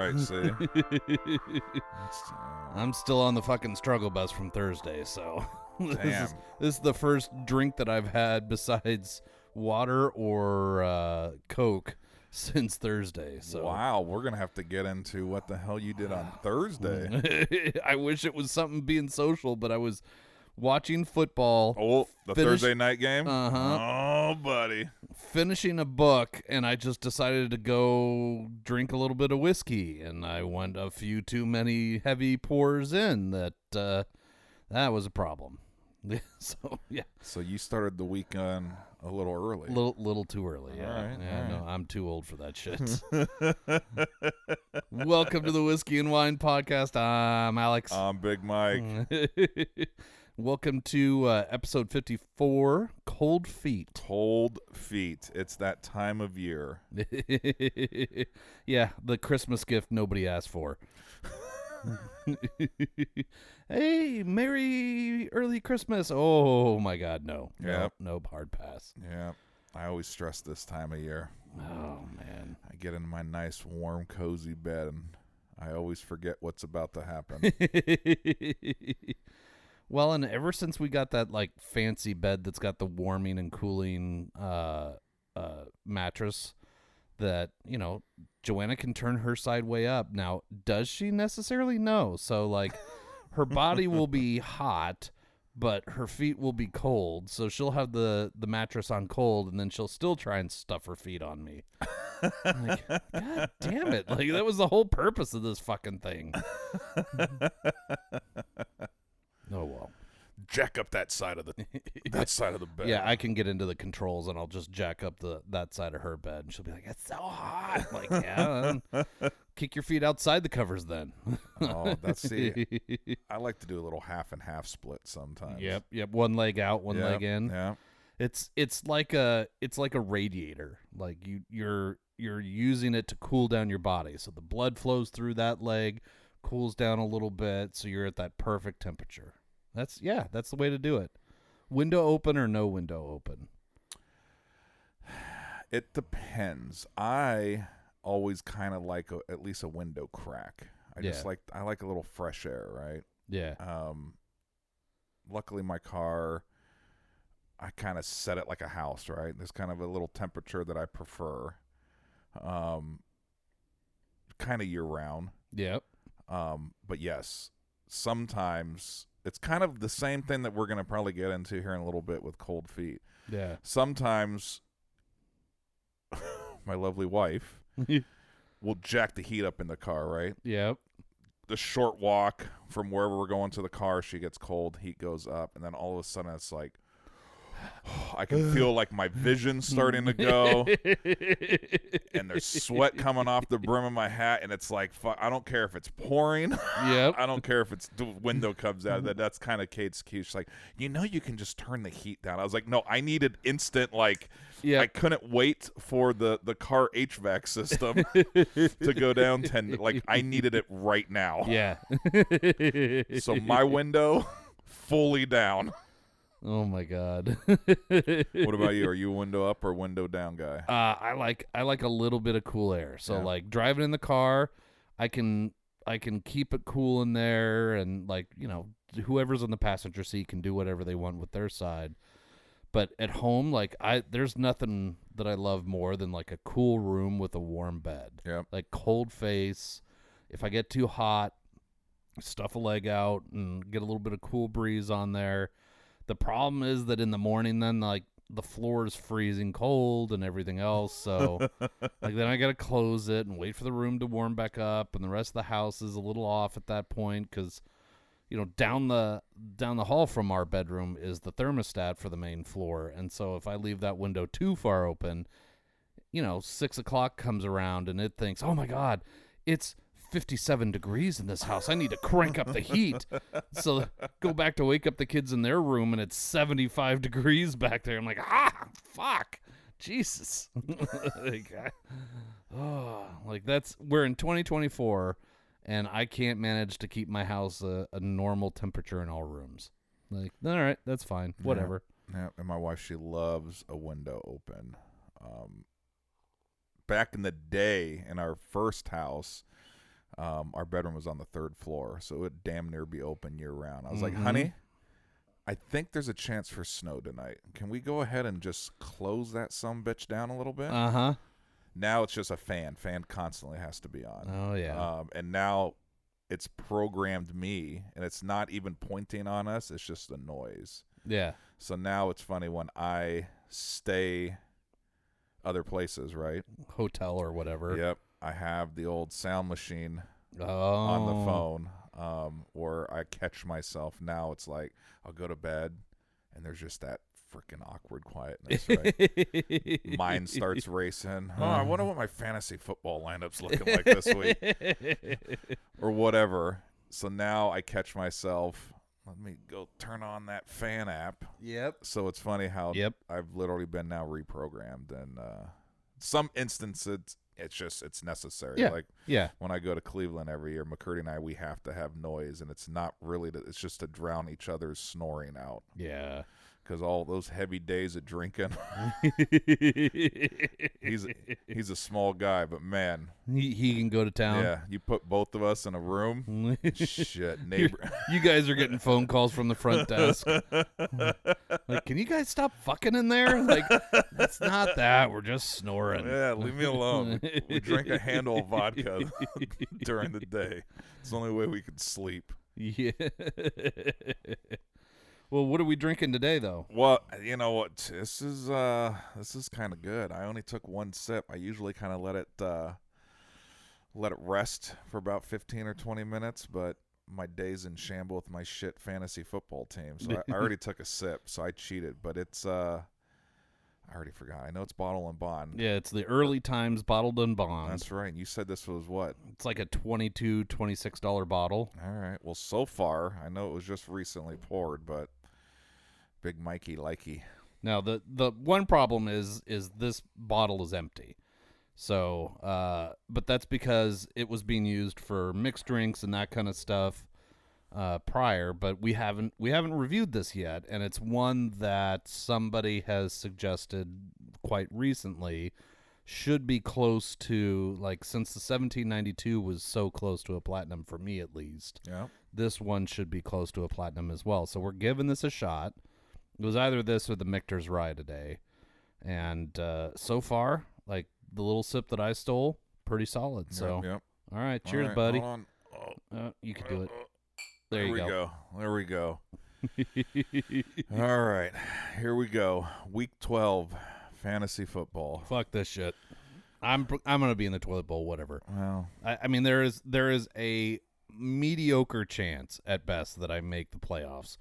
right, see? I'm still on the fucking struggle bus from Thursday, so Damn. this is the first drink that I've had besides water or Coke since Thursday. So Wow, we're going to have to get into what the hell you did on Thursday. I wish it was something being social, but I was watching football. Oh, the Thursday night game? Uh-huh. Oh, buddy. Finishing a book, and I just decided to go drink a little bit of whiskey, and I went a few too many heavy pours in. That was a problem. So yeah. So you started the weekend a little early. Little too early. Yeah, All right, yeah. all right. No, I'm too old for that shit. Welcome to the Whiskey and Wine Podcast. I'm Alex. I'm Big Mike. Welcome to episode 54, Cold Feet. Cold feet. It's that time of year. Yeah, the Christmas gift nobody asked for. Hey, Merry early Christmas. Oh, my God, no. Yep. Nope, hard pass. Yeah. I always stress this time of year. Oh, man. I get in my nice, warm, cozy bed, and I always forget what's about to happen. Well, and ever since we got that like fancy bed that's got the warming and cooling mattress, that Joanna can turn her side way up. Now, does she necessarily? No. So like, her body will be hot, but her feet will be cold. So she'll have the mattress on cold, and then she'll still try and stuff her feet on me. I'm like, God damn it! Like that was the whole purpose of this fucking thing. Oh well. Jack up that side of the bed. Yeah, I can get into the controls and I'll just jack up that side of her bed, and she'll be like, "It's so hot." I'm like, yeah, kick your feet outside the covers then. Oh, I like to do a little half and half split sometimes. Yep. One leg out, one leg in. Yeah. It's like a radiator. Like you're using it to cool down your body, so the blood flows through that leg, cools down a little bit, so you're at that perfect temperature. That's the way to do it. Window open or no window open? It depends. I always kind of like at least a window crack. I like a little fresh air, right? Yeah. Luckily my car, I kind of set it like a house, right? There's kind of a little temperature that I prefer. Kind of year round. Yep. But yes, sometimes it's kind of the same thing that we're going to probably get into here in a little bit with cold feet. Yeah. Sometimes my lovely wife will jack the heat up in the car, right? Yep. The short walk from wherever we're going to the car, she gets cold, heat goes up, and then all of a sudden it's like, I can feel like my vision starting to go, and there's sweat coming off the brim of my hat, and it's like, fuck, I don't care if it's pouring. Yep. I don't care if the window comes out. That's kind of Kate's cue. She's like, you can just turn the heat down. I was like, no, I needed instant, like, Yep. I couldn't wait for the car HVAC system to go down 10. Like, I needed it right now. Yeah. So my window, fully down. Oh my God. What about you? Are you a window up or window down guy? I like a little bit of cool air. So Yeah. like driving in the car, I can keep it cool in there, and like, whoever's in the passenger seat can do whatever they want with their side. But at home, like there's nothing that I love more than like a cool room with a warm bed. Yeah. Like cold face. If I get too hot, stuff a leg out and get a little bit of cool breeze on there. The problem is that in the morning, then like the floor is freezing cold and everything else. So like then I got to close it and wait for the room to warm back up, and the rest of the house is a little off at that point because, down the hall from our bedroom is the thermostat for the main floor, and so if I leave that window too far open, 6 o'clock comes around and it thinks, oh my God, it's 57 degrees in this house. I need to crank up the heat. So go back to wake up the kids in their room, and it's 75 degrees back there. I'm like, fuck. Jesus. We're in 2024, and I can't manage to keep my house a normal temperature in all rooms. Like, all right, that's fine. Whatever. Yeah, and my wife, she loves a window open. Back in the day in our first house, Our bedroom was on the 3rd floor, so it would damn near be open year round. I was like, honey, I think there's a chance for snow tonight. Can we go ahead and just close that sumbitch down a little bit? Uh-huh. Now it's just a fan. Fan constantly has to be on. Oh, yeah. And now it's programmed me, and it's not even pointing on us. It's just a noise. Yeah. So now it's funny when I stay other places, right? Hotel or whatever. Yep. I have the old sound machine Oh. on the phone where I catch myself. Now it's like I'll go to bed, and there's just that freaking awkward quietness, right? Mind starts racing. Oh, I wonder what my fantasy football lineup's looking like this week or whatever. So now I catch myself. Let me go turn on that fan app. Yep. So it's funny how I've literally been now reprogrammed, and some instances it's necessary. Yeah. Like when I go to Cleveland every year, McCurdy and I, we have to have noise, and it's not really it's just to drown each other's snoring out. Yeah. Because all those heavy days of drinking, he's a small guy, but man, he can go to town. Yeah, you put both of us in a room, shit, neighbor. You guys are getting phone calls from the front desk. Like, can you guys stop fucking in there? Like, it's not that. We're just snoring. Yeah, leave me alone. We drink a handle of vodka during the day. It's the only way we could sleep. Yeah. Well, what are we drinking today, though? Well, you know what? This is kind of good. I only took one sip. I usually kind of let it rest for about 15 or 20 minutes, but my day's in shambles with my shit fantasy football team. So I already took a sip, so I cheated. But it's I already forgot. I know it's Bottle and Bond. Yeah, it's the Early Times Bottled and Bond. That's right. And you said this was what? It's like a $22, $26 bottle. All right. Well, so far, I know it was just recently poured, but Big Mikey likey. Now, the one problem is this bottle is empty. So, but that's because it was being used for mixed drinks and that kind of stuff prior. But we haven't reviewed this yet, and it's one that somebody has suggested quite recently should be close to, like, since the 1792 was so close to a platinum for me at least. Yeah. This one should be close to a platinum as well. So we're giving this a shot. It was either this or the Michter's Rye today. And so far, like, the little sip that I stole, pretty solid. So, Yep. All right. Cheers, all right, buddy. Hold on. You can do it. There we go. There we go. All right. Here we go. Week 12, fantasy football. Fuck this shit. I'm gonna be in the toilet bowl, whatever. Well, I mean, there is a mediocre chance at best that I make the playoffs.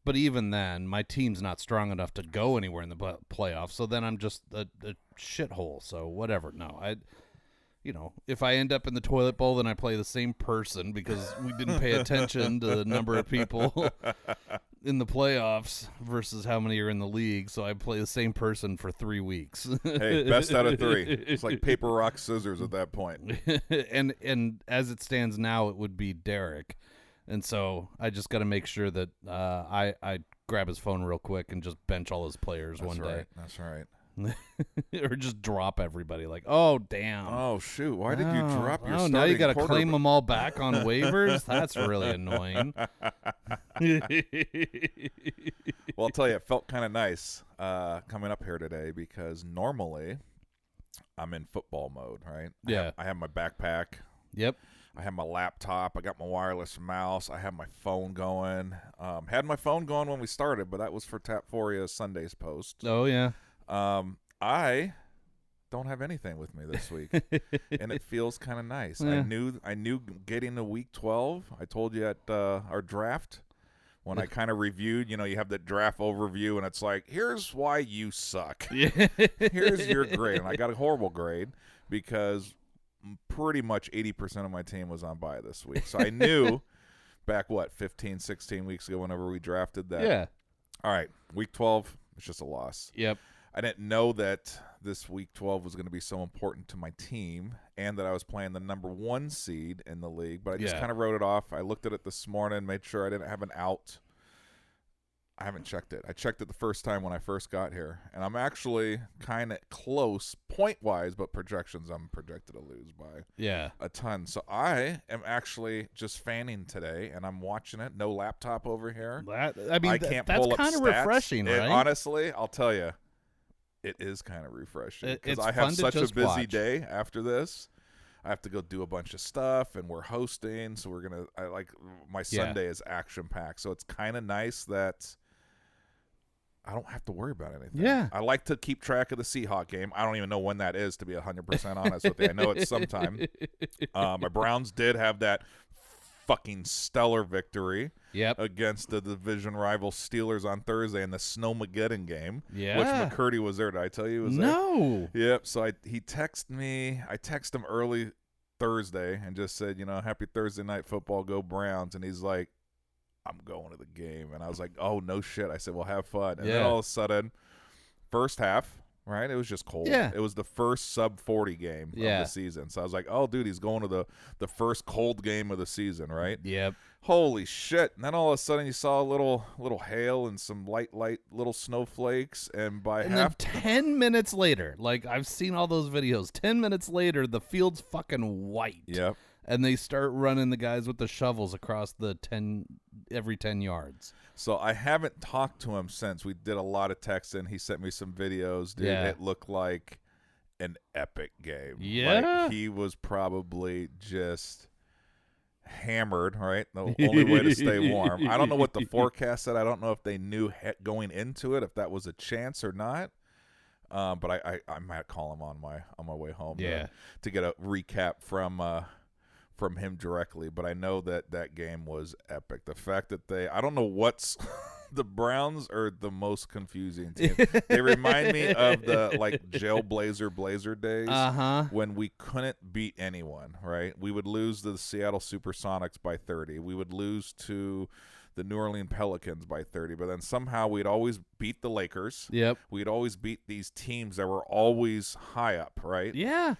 But even then, my team's not strong enough to go anywhere in the playoffs. So then I'm just a shithole. So whatever. No, if I end up in the toilet bowl, then I play the same person because we didn't pay attention to the number of people in the playoffs versus how many are in the league. So I play the same person for 3 weeks. Hey, best out of 3. It's like paper, rock, scissors at that point. and as it stands now, it would be Derek. And so I just got to make sure that I grab his phone real quick and just bench all his players one day. That's right. Or just drop everybody. Like, oh, damn. Oh, shoot. Why did you drop your starting now you got to quarterback? claim them all back on waivers? That's really annoying. Well, I'll tell you, it felt kind of nice coming up here today because normally I'm in football mode, right? Yeah. I have my backpack. Yep. I have my laptop. I got my wireless mouse. I have my phone going. Had my phone going when we started, but that was for Tapforia's Sunday's post. Oh, yeah. I don't have anything with me this week, and it feels kind of nice. Yeah. I knew getting to week 12. I told you at our draft when I kind of reviewed. You know, you have the draft overview, and it's like, here's why you suck. Here's your grade, and I got a horrible grade because pretty much 80% of my team was on bye this week. So I knew back, 15, 16 weeks ago whenever we drafted that. Yeah. All right, week 12, it's just a loss. Yep. I didn't know that this week 12 was going to be so important to my team and that I was playing the number 1 seed in the league, but I just kind of wrote it off. I looked at it this morning, made sure I didn't have an out. I haven't checked it. I checked it the first time when I first got here, and I'm actually kind of close point-wise, but projections I'm projected to lose by a ton. So I am actually just fanning today, and I'm watching it. No laptop over here. I can't that's pull up kind of stats. refreshing, right? Honestly, I'll tell you, it is kind of refreshing because I have such a busy day after this. I have to go do a bunch of stuff, and we're hosting, so my Sunday is action-packed, so it's kind of nice that I don't have to worry about anything. Yeah. I like to keep track of the Seahawk game. I don't even know when that is, to be 100% honest with you. I know it's sometime. My Browns did have that fucking stellar victory against the division rival Steelers on Thursday in the Snowmageddon game. Yeah. Which McCurdy was there. Did I tell you he was there? No. Yep. So he texted me. I texted him early Thursday and just said, happy Thursday night football, go Browns. And he's like, I'm going to the game. And I was like, oh, no shit. I said, well, have fun. And then all of a sudden, first half, right, it was just cold. Yeah. It was the first sub-40 game of the season. So I was like, oh, dude, he's going to the first cold game of the season, right? Yep. Holy shit. And then all of a sudden you saw a little hail and some light little snowflakes. And then 10 minutes later, like I've seen all those videos, 10 minutes later, the field's fucking white. Yep. And they start running the guys with the shovels across every 10 yards. So I haven't talked to him since. We did a lot of texting. He sent me some videos, dude. Yeah. It looked like an epic game. Yeah. Like he was probably just hammered, right? The only way to stay warm. I don't know what the forecast said. I don't know if they knew going into it, if that was a chance or not. But I might call him on my way home to get a recap from him directly, but I know that game was epic. The fact that I don't know what's the Browns are the most confusing team. They remind me of the Jailblazer Blazer days when we couldn't beat anyone, right? We would lose to the Seattle Supersonics by 30. We would lose to the New Orleans Pelicans by 30, but then somehow we'd always beat the Lakers. Yep. We'd always beat these teams that were always high up, right? Yeah.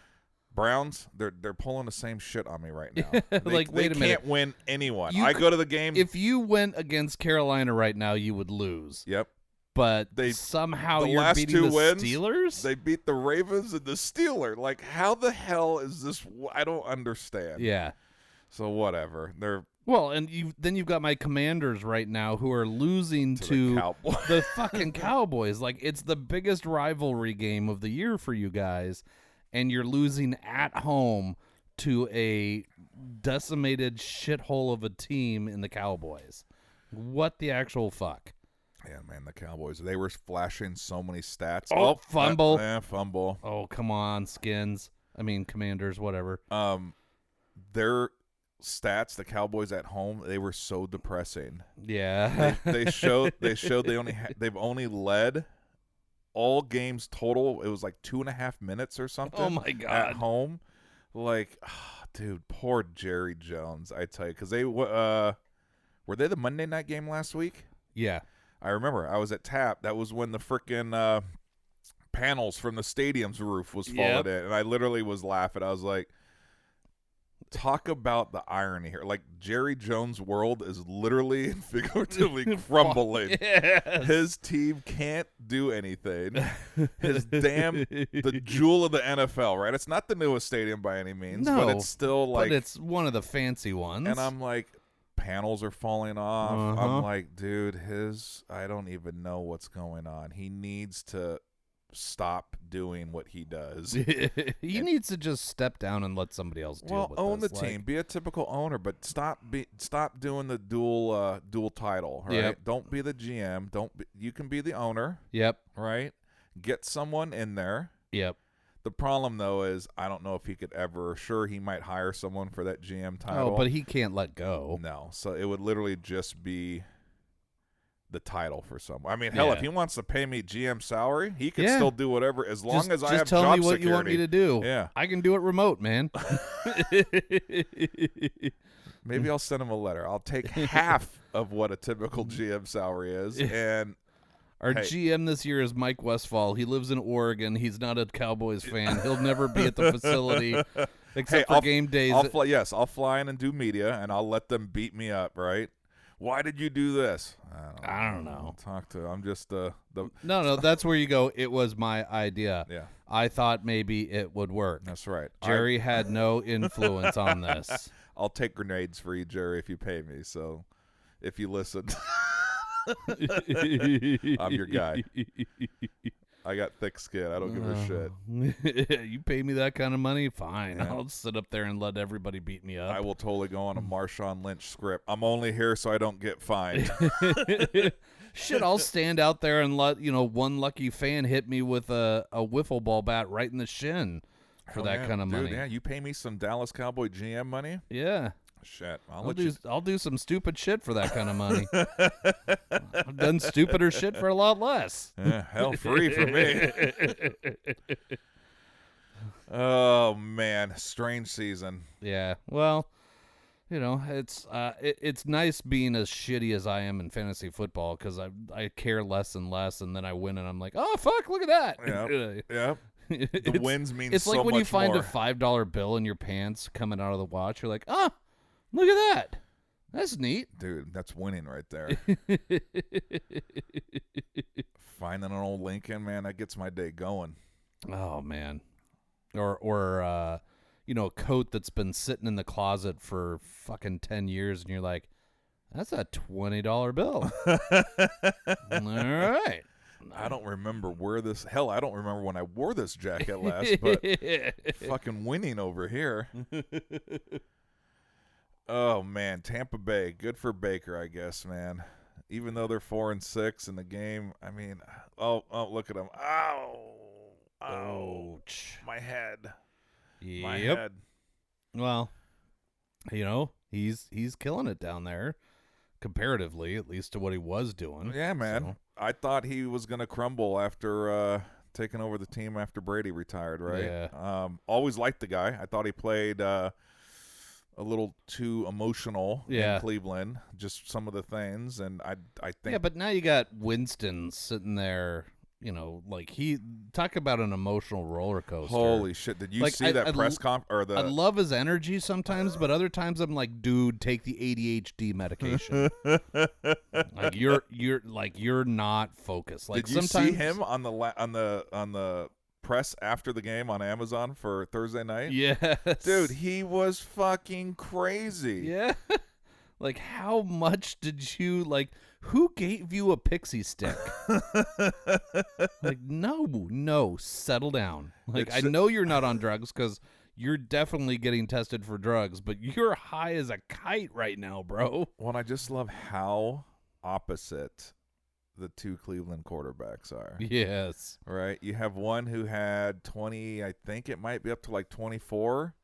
Browns, they're pulling the same shit on me right now. Wait a minute. They can't win anyone. I go to the game. If you went against Carolina right now, you would lose. Yep. But somehow you're last beating two the wins, Steelers? They beat the Ravens and the Steelers. Like, how the hell is this? I don't understand. Yeah. So whatever. And you've got my Commanders right now who are losing to the fucking Cowboys. Like, it's the biggest rivalry game of the year for you guys. And you're losing at home to a decimated shithole of a team in the Cowboys. What the actual fuck? Yeah, man, the Cowboys. They were flashing so many stats. Oh, fumble. Fumble. Oh, come on, Commanders, whatever. Their stats, the Cowboys at home, they were so depressing. Yeah. They showed they've only led all games total, it was like 2.5 minutes or something. Oh my God. At home. Like, dude, poor Jerry Jones, I tell you. Because they were they the Monday night game last week? Yeah. I remember. I was at TAP. That was when the frickin' panels from the stadium's roof was falling in. And I literally was laughing. I was like, talk about the irony here. Like, Jerry Jones' world is literally and figuratively crumbling. Yes. His team can't do anything. The jewel of the NFL, right? It's not the newest stadium by any means, but it's still but it's one of the fancy ones. And I'm like, panels are falling off. I'm like, dude, I don't even know what's going on. He needs to stop doing what he does. He needs to just step down and let somebody else deal with own this. the team. Be a typical owner, but stop doing the dual title, right? Yep. Don't be the GM. You can be the owner. Yep. Right? Get someone in there. Yep. The problem, though, is I don't know if he could ever. Sure, he might hire someone for that GM title. Oh, but he can't let go. No. So it would literally just be the title for someone. I mean, hell, if he wants to pay me GM salary, he can still do whatever as long as I have job security. Just tell me what you want me to do. Yeah. I can do it remote, man. Maybe I'll send him a letter. I'll take half of what a typical GM salary is. And our GM this year is Mike Westfall. He lives in Oregon. He's not a Cowboys fan. He'll never be at the facility except for game days. I'll fly in and do media, and I'll let them beat me up, right? Why did you do this? I don't know. Talk to. I'm just the. No, that's where you go. It was my idea. Yeah. I thought maybe it would work. That's right. Jerry had no influence on this. I'll take grenades for you, Jerry, if you pay me. So, if you listen, I'm your guy. I got thick skin. I don't give a shit. You pay me that kind of money? Fine. Yeah. I'll sit up there and let everybody beat me up. I will totally go on a Marshawn Lynch script. I'm only here so I don't get fined. Shit, I'll stand out there and let one lucky fan hit me with a wiffle ball bat right in the shin for Hell that yeah. kind of money. Dude, yeah, you pay me some Dallas Cowboy GM money? Yeah. Shit. I'll do some stupid shit for that kind of money. I've done stupider shit for a lot less. Yeah, hell free for me. Oh, man. Strange season. Yeah. Well, it's nice being as shitty as I am in fantasy football because I care less and less, and then I win and I'm like, oh, fuck, look at that. Yeah. The wins mean it's so like when much you find more. a $5 bill in your pants coming out of the watch. You're like, oh, look at that. That's neat. Dude, that's winning right there. Finding an old Lincoln, man, that gets my day going. Oh, man. Or a coat that's been sitting in the closet for fucking 10 years, and you're like, that's a $20 bill. All right. I don't remember I don't remember when I wore this jacket last, but fucking winning over here. Oh, man, Tampa Bay, good for Baker, I guess, man. Even though they're 4-6 in the game, I mean, oh, look at them. Ow. Ouch. My head. Yep. My head. Well, he's killing it down there, comparatively, at least to what he was doing. Yeah, man. So. I thought he was going to crumble after taking over the team after Brady retired, right? Yeah. Always liked the guy. I thought he played a little too emotional in Cleveland, just some of the things, and I think... Yeah, but now you got Winston sitting there, talk about an emotional roller coaster. Holy shit. Did you see that press conference? I love his energy sometimes, but other times I'm like, dude, take the ADHD medication. you're not focused. Like, did you sometimes see him on the press after the game on Amazon for Thursday night? Yes. Dude, he was fucking crazy. Yeah. Like, how much did you, who gave you a pixie stick? No, settle down. I know you're not on drugs because you're definitely getting tested for drugs, but you're high as a kite right now, bro. Well, I just love how opposite the two Cleveland quarterbacks are. Yes. Right? You have one who had 20, I think it might be up to 24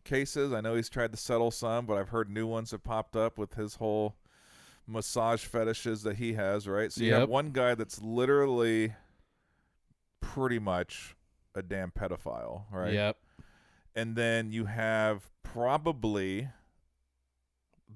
cases. I know he's tried to settle some, but I've heard new ones have popped up with his whole massage fetishes that he has, right? So you have one guy that's literally pretty much a damn pedophile, right? Yep. And then you have probably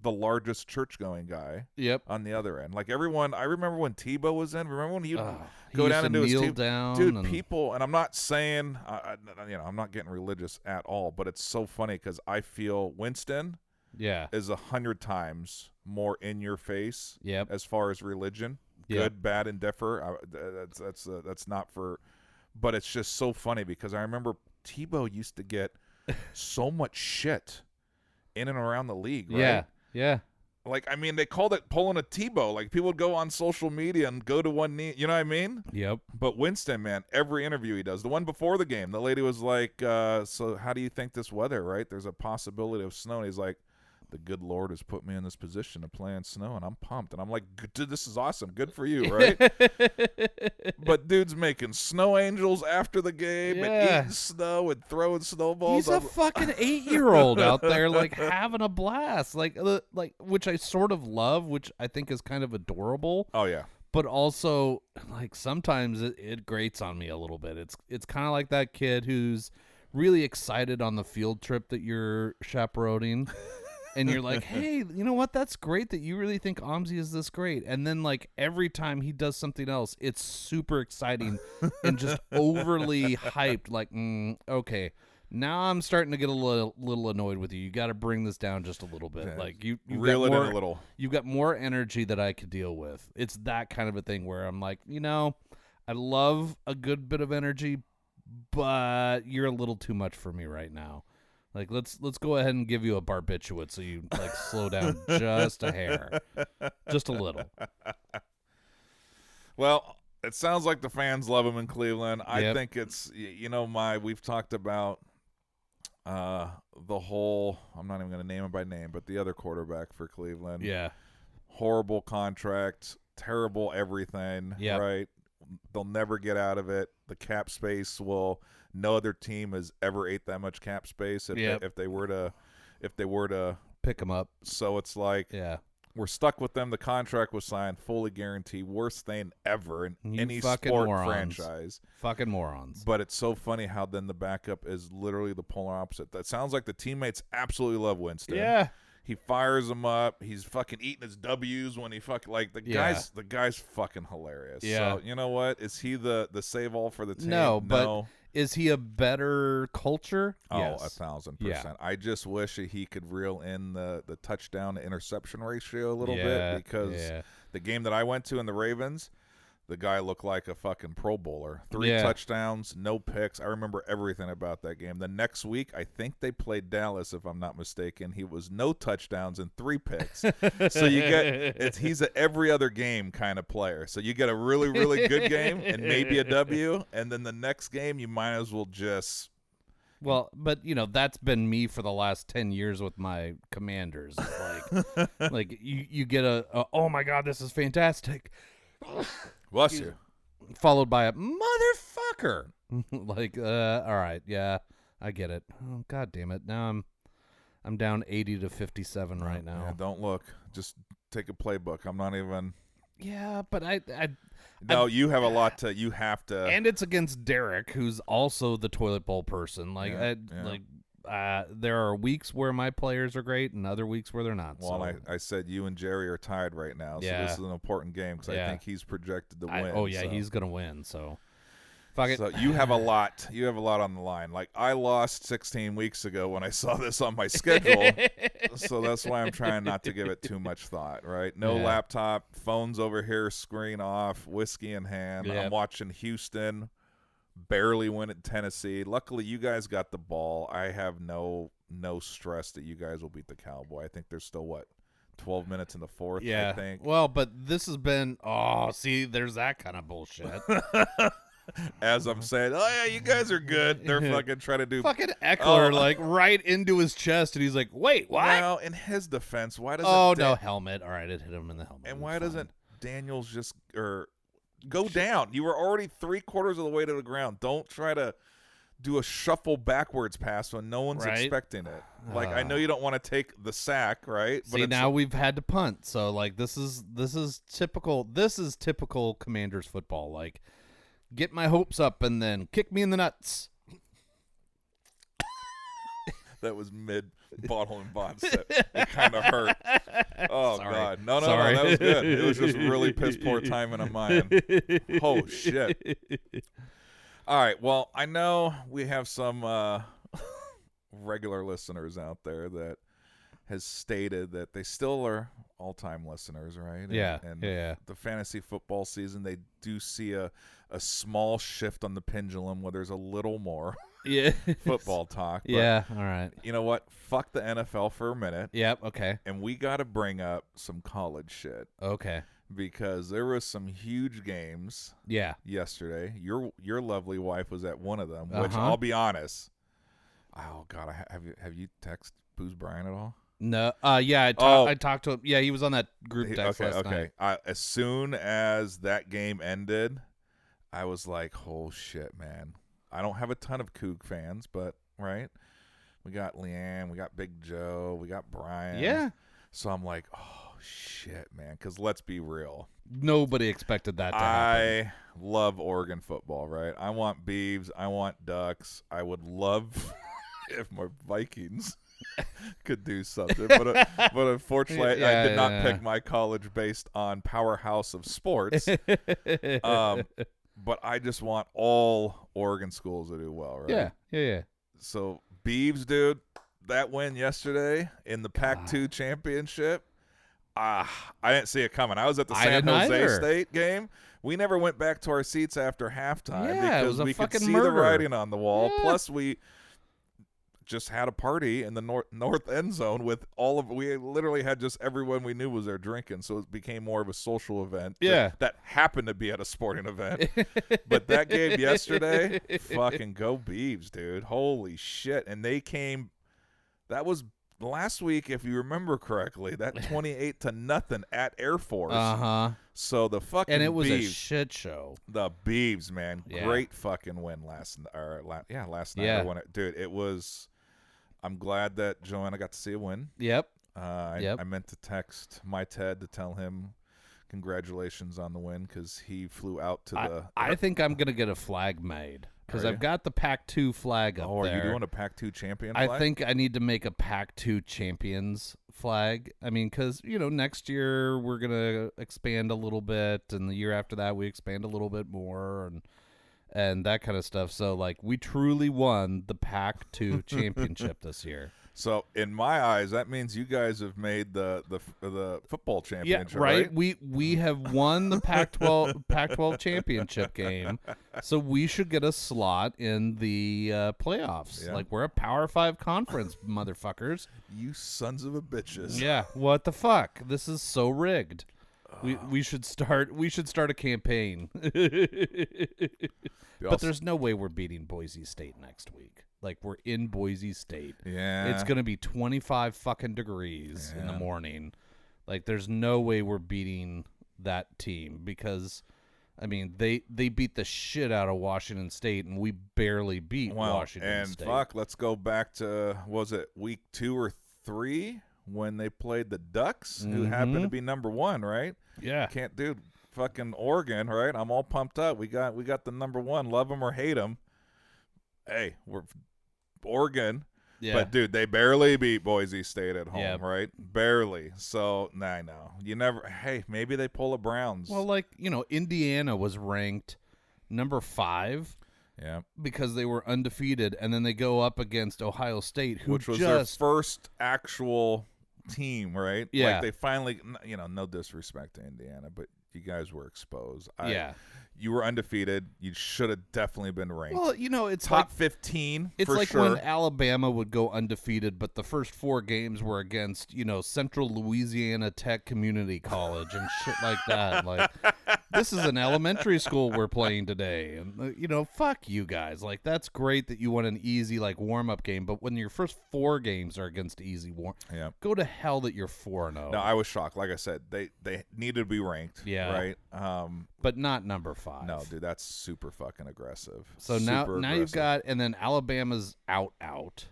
the largest church-going guy on the other end. Like, everyone, I remember when Tebow was in. Remember when he would go down and do his down, dude, people, and I'm not saying, I'm not getting religious at all, but it's so funny because I feel Winston is 100 times more in your face as far as religion, good, bad, and differ. That's not for, but it's just so funny because I remember Tebow used to get so much shit in and around the league, right? Yeah. Like, I mean, they called it pulling a Tebow. Like, people would go on social media and go to one knee. You know what I mean? Yep. But Winston, man, every interview he does, the one before the game, the lady was like, so how do you think this weather, right? There's a possibility of snow. And he's like, the good Lord has put me in this position to play in snow, and I'm pumped. And I'm like, dude, this is awesome. Good for you, right? But dude's making snow angels after the game and eating snow and throwing snowballs. He's a fucking 8-year-old out there, having a blast, which I sort of love, which I think is kind of adorable. Oh, yeah. But also, sometimes it grates on me a little bit. It's kind of like that kid who's really excited on the field trip that you're chaperoning. And you're like, hey, you know what? That's great that you really think Omzi is this great. And then, every time he does something else, it's super exciting and just overly hyped. Okay, Now I'm starting to get a little annoyed with you. You got to bring this down just a little bit. Yeah. Like you Reel it in a little. You've got more energy that I could deal with. It's that kind of a thing where I'm like, I love a good bit of energy, but you're a little too much for me right now. Like let's go ahead and give you a barbiturate so you like slow down just a hair, just a little. Well, it sounds like the fans love him in Cleveland. I Yep. think it's we've talked about the whole. I'm not even going to name him by name, but the other quarterback for Cleveland. Yeah. Horrible contract, terrible everything. Yep. Right. They'll never get out of it. The cap space will. No other team has ever ate that much cap space if they were to Pick him up. So it's like we're stuck with them. The contract was signed, fully guaranteed, worst thing ever in any sport franchise. Fucking morons. But it's so funny how then the backup is literally the polar opposite. That sounds like the teammates absolutely love Winston. Yeah. He fires him up. He's fucking eating his W's when he the guy's fucking hilarious. Yeah. So you know what? Is he the save all for the team? No, but is he a better culture? Oh, Yes. 1,000%. Yeah. I just wish that he could reel in the touchdown to interception ratio a little Yeah, bit because yeah. the game that I went to in the Ravens, the guy looked like a fucking Pro Bowler. 3 Yeah. touchdowns, no picks. I remember everything about that game. The next week, I think they played Dallas, if I'm not mistaken. He was no touchdowns and 3 picks. So you get he's a every other game kind of player. So you get a really, really good game and maybe a W, and then the next game you might as well just. Well, but that's been me for the last 10 years with my Commanders. It's like you get a oh my god, this is fantastic. Bless you. Followed by a motherfucker. Like, all right, yeah, I get it. Oh, god damn it. Now I'm down 80 to 57 right now. Yeah, don't look. Just take a playbook. I'm not even. Yeah, but No, you have a lot to. You have to. and it's against Derek, who's also the toilet bowl person. Like, there are weeks where my players are great and other weeks where they're not. Well, so. I said you and Jerry are tied right now, so this is an important game because I think he's projected to win. He's gonna win. So, fuck it. So you have a lot. You have a lot on the line. Like I lost 16 weeks ago when I saw this on my schedule, so that's why I'm trying not to give it too much thought. Right? No laptop, phones over here, screen off, whiskey in hand. Yep. I'm watching Houston barely win at Tennessee. Luckily, you guys got the ball. I have no stress that you guys will beat the Cowboy. I think there's still 12 minutes in the fourth. Yeah. I think. Well, but this has been. Oh, see, there's that kind of bullshit. As I'm saying, oh yeah, you guys are good. They're fucking trying to do fucking Eckler like right into his chest, and he's like, "Wait, what?" Well, in his defense, why doesn't? Oh no, helmet. All right, it hit him in the helmet. And why doesn't Daniels just go down? You were already 3/4 of the way to the ground. Don't try to do a shuffle backwards pass when no one's expecting it. Like I know you don't want to take the sack, right? See, now we've had to punt, so like this is typical. This is typical Commanders football. Like, get my hopes up and then kick me in the nuts. That was mid bottle and bond set. It kind of hurt. Oh, Sorry. God. No, Sorry. that was good. It was just really piss poor timing on mine. Oh, shit. All right. Well, I know we have some regular listeners out there that has stated that they still are all-time listeners, right? And the fantasy football season, they do see a small shift on the pendulum where there's a little more football talk. But Yeah, all right. you know what? Fuck the NFL for a minute. Yep, okay. And we got to bring up some college shit Okay. because there was some huge games yesterday. Your lovely wife was at one of them, which I'll be honest. Oh, God. Have you texted Booze Brian at all? No, I talked to him. Yeah, he was on that group text last night. As soon as that game ended, I was like, "Oh shit, man!" I don't have a ton of Coug fans, but right, we got Leanne, we got Big Joe, we got Brian. Yeah. So I'm like, "Oh shit, man!" Because let's be real, nobody expected that to happen. I love Oregon football, right? I want Beavs, I want Ducks. I would love if my Vikings could do something, but unfortunately, I did not pick my college based on powerhouse of sports. But I just want all Oregon schools to do well, right? Yeah. So Beavs, dude, that win yesterday in the Pac-2 championship. I didn't see it coming. I was at the San didn't Jose either. State game. We never went back to our seats after halftime Yeah, it was because a we could fucking see the murder. writing on the wall. Yeah. Plus, we just had a party in the north end zone with we literally had just everyone we knew was there drinking, so it became more of a social event. Yeah. That happened to be at a sporting event. But that game yesterday, fucking go Beavs, dude. Holy shit. And they came, that was last week, if you remember correctly, that 28-0 at Air Force. Uh-huh. So the fucking And it was Beavs, a shit show. the Beavs, man, Yeah. great fucking win last night. Yeah. Or when dude, it was. I'm glad that Joanna got to see a win. Yep. I meant to text my Ted to tell him congratulations on the win because he flew out to I think I'm gonna get a flag made because Are you? I've got the Pac-2 flag up Oh, are there. you doing a Pac-2 champion flag? I think I need to make a Pac-2 champions flag. I mean, because, next year we're going to expand a little bit, and the year after that we expand a little bit more, and that kind of stuff. So, we truly won the Pac-2 championship this year. So, in my eyes, that means you guys have made the football championship, right? We have won the Pac-12 championship game, so we should get a slot in the playoffs. Yeah. We're a Power 5 conference, motherfuckers. You sons of a bitches. Yeah, what the fuck? This is so rigged. We should start a campaign. But there's no way we're beating Boise State next week. We're in Boise State. Yeah. It's going to be 25 fucking degrees in the morning. There's no way we're beating that team because, I mean, they beat the shit out of Washington State, and we barely beat Washington State. And let's go back to, was it week 2 or 3 when they played the Ducks, who happened to be number 1, right? Yeah. Dude, fucking Oregon, right? I'm all pumped up. We got the number 1. Love them or hate them. Hey, we're Oregon. Yeah. But, dude, they barely beat Boise State at home, Yep. right? Barely. So, no. You never – hey, maybe they pull a Browns. Well, Indiana was ranked number 5 yeah. because they were undefeated, and then they go up against Ohio State, Which was their first actual team, right? Yeah. They finally – no disrespect to Indiana, but you guys were exposed. Yeah. You were undefeated. You should have definitely been ranked. Well, it's top 15 It's for like sure. when Alabama would go undefeated, but the first 4 games were against, Central Louisiana Tech Community College and shit like that. This is an elementary school we're playing today. And, fuck you guys. That's great that you won an easy, warm-up game, but when your first 4 games are against easy yeah. go to hell that you're 4-0. No, I was shocked. Like I said, they needed to be ranked. Yeah. Right? But not number 5. No, dude, that's super fucking aggressive. So super now aggressive. you've got, and then Alabama's out.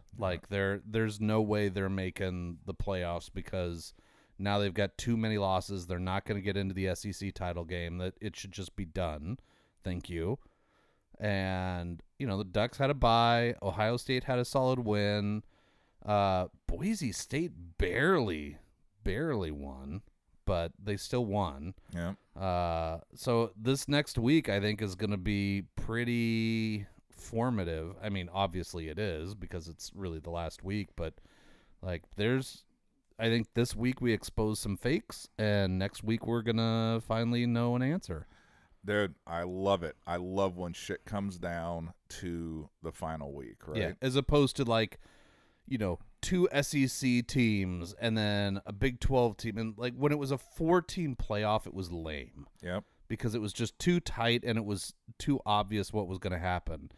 There's no way they're making the playoffs because now they've got too many losses. They're not going to get into the SEC title game. That it should just be done. Thank you. And the Ducks had a bye. Ohio State had a solid win. Boise State barely won, but they still won. Yeah. So this next week, I think, is going to be pretty formative. I mean, obviously it is because it's really the last week, but I think this week we expose some fakes, and next week we're going to finally know an answer. Dude, I love it. I love when shit comes down to the final week, right? Yeah, as opposed to 2 SEC teams and then a Big 12 team. And when it was a 4-team playoff, it was lame. Yep. Because it was just too tight and it was too obvious what was going to happen.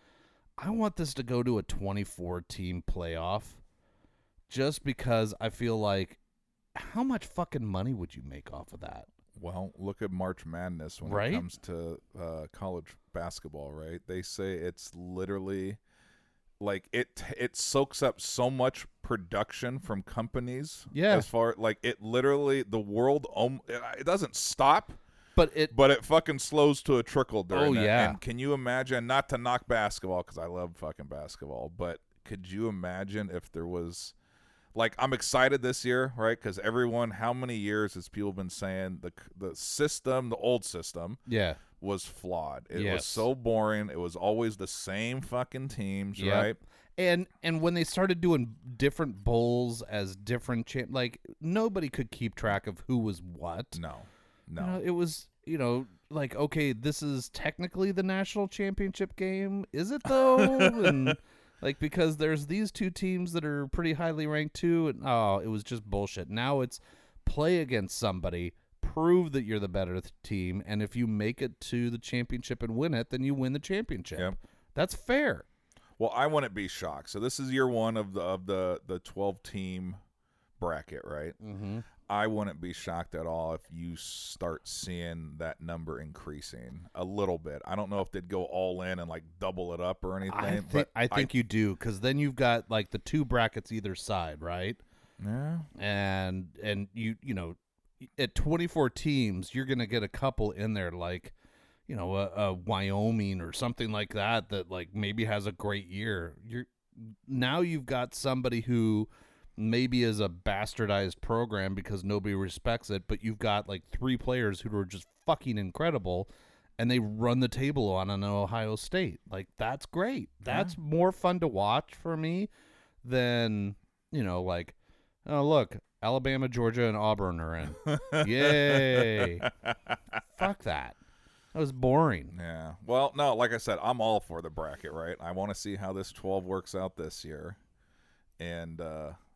I want this to go to a 24-team playoff just because I feel how much fucking money would you make off of that? Well, look at March Madness when Right? it comes to college basketball, right? They say it's literally it soaks up so much production from companies. Yeah. As far it literally the world it doesn't stop, but it fucking slows to a trickle during that. Yeah. And can you imagine, not to knock basketball because I love fucking basketball, but could you imagine if there was I'm excited this year, right? Because how many years has people been saying the system, the old system, yeah, was flawed. It Yes. was so boring. It was always the same fucking teams, Yep. right? And when they started doing different bowls as different like nobody could keep track of who was what. No. It was, like, okay, this is technically the national championship game. Is it though? And like, because there's these two teams that are pretty highly ranked too. And it was just bullshit. Now it's play against somebody, prove that you're the better team, and if you make it to the championship and win it, then you win the championship. Yep. That's fair. Well, I wouldn't be shocked. So this is year one of the 12-team bracket, right? Mm-hmm. I wouldn't be shocked at all if you start seeing that number increasing a little bit. I don't know if they'd go all in and like double it up or anything. I think you do, because then you've got like the two brackets either side, right? Yeah. And you at 24 teams, you're gonna get a couple in there like, a Wyoming or something like that like maybe has a great year. You've got somebody who maybe is a bastardized program because nobody respects it, but you've got like three players who are just fucking incredible, and they run the table on an Ohio State. Like, that's great. That's more fun to watch for me than, like, oh, look, Alabama, Georgia, and Auburn are in. Yay. Fuck that. That was boring. Yeah. Well, no, like I said, I'm all for the bracket, right? I want to see how this 12 works out this year. And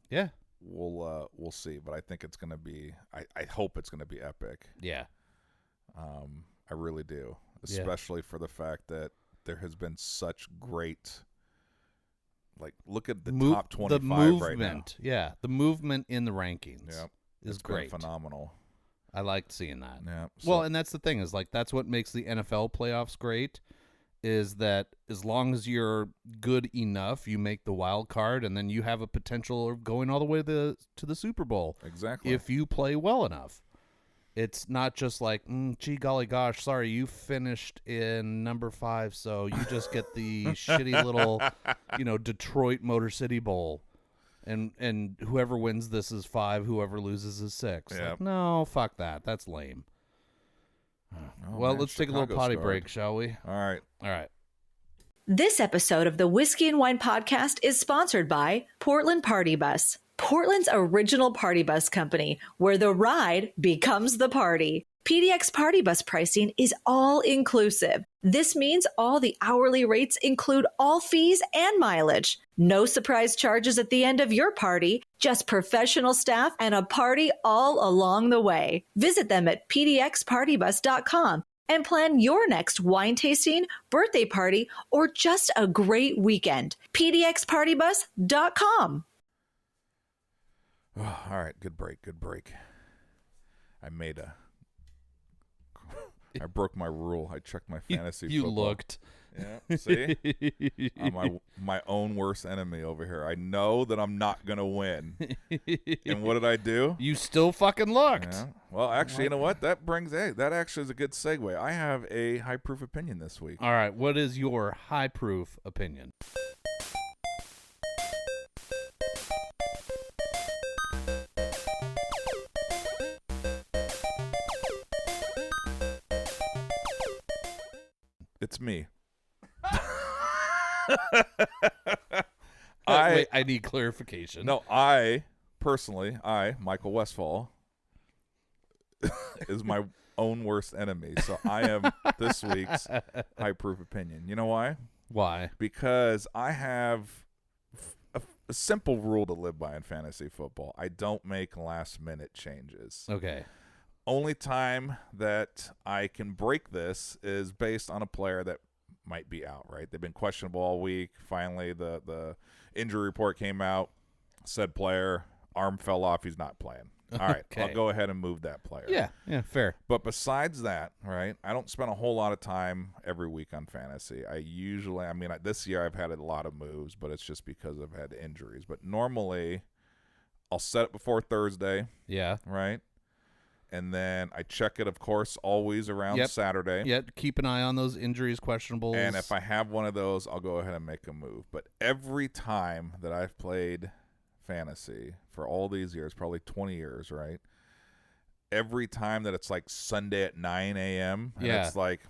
yeah, we'll see, but I think it's going to be I hope it's going to be epic. Yeah. I really do, especially for the fact that there has been such great, like, look at the top 25 right now. Yeah, the movement in the rankings is great. Phenomenal. I liked seeing that. Yeah. Well, and that's the thing is, like, that's what makes the NFL playoffs great, is that as long as you're good enough, you make the wild card, and then you have a potential of going all the way to the Super Bowl. Exactly. If you play well enough. It's not just like, gee golly gosh, sorry, you finished in number 5, so you just get the shitty little, Detroit Motor City Bowl. And whoever wins this is 5, whoever loses is 6. Yep. Like, no, fuck that. That's lame. Let's take a little potty break, shall we? All right. This episode of the Whiskey and Wine Podcast is sponsored by Portland Party Bus, Portland's original party bus company, where the ride becomes the party. PDX Party Bus pricing is all inclusive. This means all the hourly rates include all fees and mileage. No surprise charges at the end of your party, just professional staff and a party all along the way. Visit them at pdxpartybus.com and plan your next wine tasting, birthday party, or just a great weekend. pdxpartybus.com. All right, good break. I broke my rule. I checked my fantasy you football. Looked. Yeah, see? I'm my own worst enemy over here. I know that I'm not going to win. And what did I do? You still fucking looked. Yeah. Well, actually, you know what? That actually is a good segue. I have a high proof opinion this week. All right, what is your high proof opinion? It's me. Wait, I need clarification. No, personally, Michael Westfall, is my own worst enemy. So I am this week's high proof opinion. You know why? Why? Because I have a simple rule to live by in fantasy football. I don't make last minute changes. Okay. Only time that I can break this is based on a player that might be out, right? They've been questionable all week. Finally, the injury report came out. Said player, arm fell off. He's not playing. All right, Okay. I'll go ahead and move that player. Yeah, fair. But besides that, right, I don't spend a whole lot of time every week on fantasy. This year I've had a lot of moves, but it's just because I've had injuries. But normally I'll set it before Thursday. Yeah. Right? And then I check it, of course, always around Saturday. Yeah, keep an eye on those injuries, questionables. And if I have one of those, I'll go ahead and make a move. But every time that I've played fantasy for all these years, probably 20 years, right? Every time that it's like Sunday at 9 a.m. and it's like,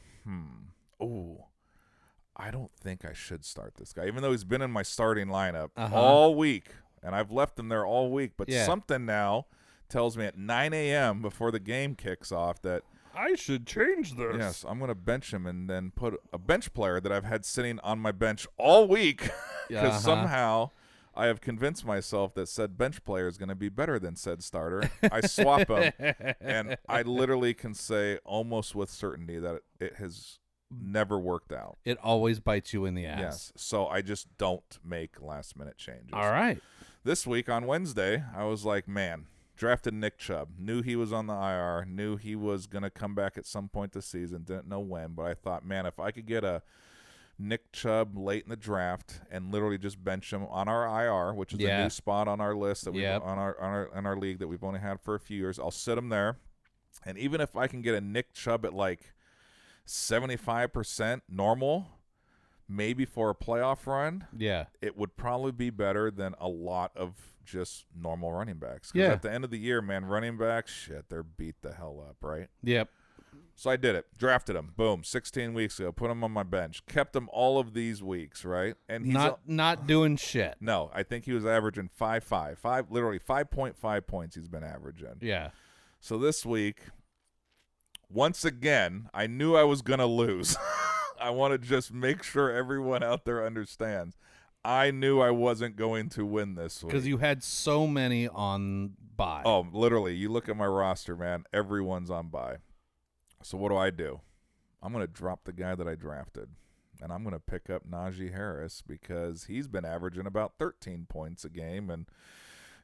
I don't think I should start this guy, even though he's been in my starting lineup Uh-huh. all week, and I've left him there all week. But Yeah. something now tells me at 9 a.m. before the game kicks off that, I should change this. yes, I'm going to bench him and then put a bench player that I've had sitting on my bench all week because somehow I have convinced myself that said bench player is going to be better than said starter. I swap him, and I literally can say almost with certainty that it has never worked out. It always bites you in the ass. Yes, so I just don't make last-minute changes. All right. This week on Wednesday, I was like, man, drafted Nick Chubb. Knew he was on the IR. Knew he was going to come back at some point this season. Didn't know when, but I thought, man, if I could get a Nick Chubb late in the draft and literally just bench him on our IR, which is a new spot on our list that we on our league that we've only had for a few years. I'll sit him there, and even if I can get a Nick Chubb at like 75% normal, maybe for a playoff run, it would probably be better than a lot of just normal running backs. Because at the end of the year, man, running backs, shit, they're beat the hell up, right? Yep. So I did it. Drafted him. Boom. 16 weeks ago. Put him on my bench. Kept him all of these weeks, right? And he's not doing shit. No, I think he was averaging 5.5. Literally 5.5 points he's been averaging. Yeah. So this week, once again, I knew I was going to lose. I want to just make sure everyone out there understands. I knew I wasn't going to win this week. Because you had so many on bye. Oh, literally. You look at my roster, man. Everyone's on bye. So what do? I'm going to drop the guy that I drafted, and I'm going to pick up Najee Harris because he's been averaging about 13 points a game,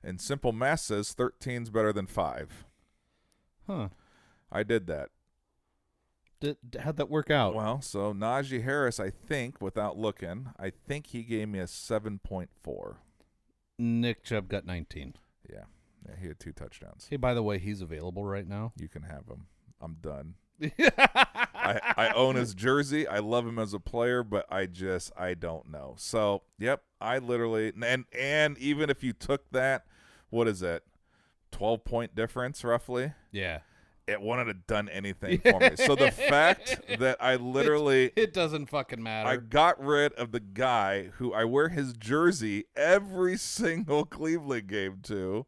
and simple math says 13's better than 5. Huh. I did that. How'd that work out? Well, so Najee Harris, I think, without looking, I think he gave me a 7.4. Nick Chubb got 19. Yeah, he had 2 touchdowns. Hey, by the way, he's available right now. You can have him. I'm done. I own his jersey. I love him as a player, but I don't know. So, yep, I literally and even if you took that, what is it? 12-point difference roughly? Yeah. It wouldn't have done anything for me. So the fact that I literally it doesn't fucking matter. I got rid of the guy who I wear his jersey every single Cleveland game to.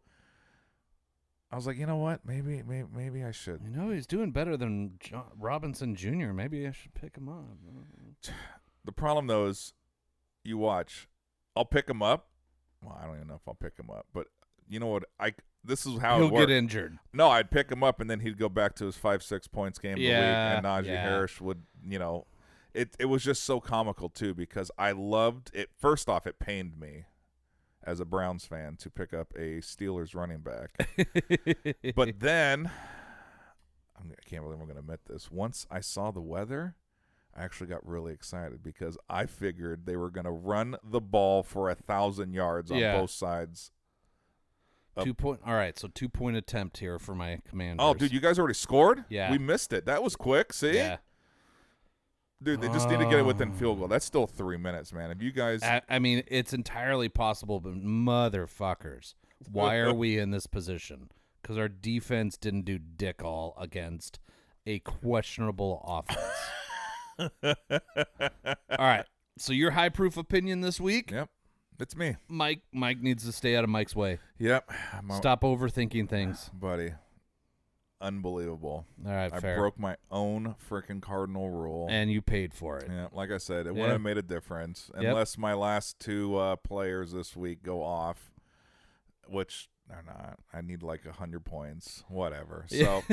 I was like, you know what? Maybe I should. You know, he's doing better than Robinson Jr. Maybe I should pick him up. The problem, though, is you watch. I'll pick him up. Well, I don't even know if I'll pick him up. But you know what? This is how he'll it works. get injured. No, I'd pick him up, and then he'd go back to his 5-6 points game a week, and Najee Harris would, it was just so comical, too, because I loved it. First off, it pained me as a Browns fan to pick up a Steelers running back. But then, I can't believe I'm going to admit this. Once I saw the weather, I actually got really excited because I figured they were going to run the ball for 1,000 yards on both sides. 2 point. All right, so 2-point attempt here for my Commanders. Oh, dude, you guys already scored? Yeah. We missed it. That was quick, see? Yeah. Dude, they just need to get it within field goal. That's still 3 minutes, man. If you guys... I mean, it's entirely possible, but motherfuckers, why are we in this position? Because our defense didn't do dick all against a questionable offense. All right, so your high proof opinion this week? Yep, it's me. Mike needs to stay out of Mike's way. Yep. Stop overthinking things. Buddy. Unbelievable. All right, fair. I broke my own freaking cardinal rule. And you paid for it. Yeah, like I said, it wouldn't have made a difference unless my last 2 players this week go off, which they're not. I need like 100 points, whatever. So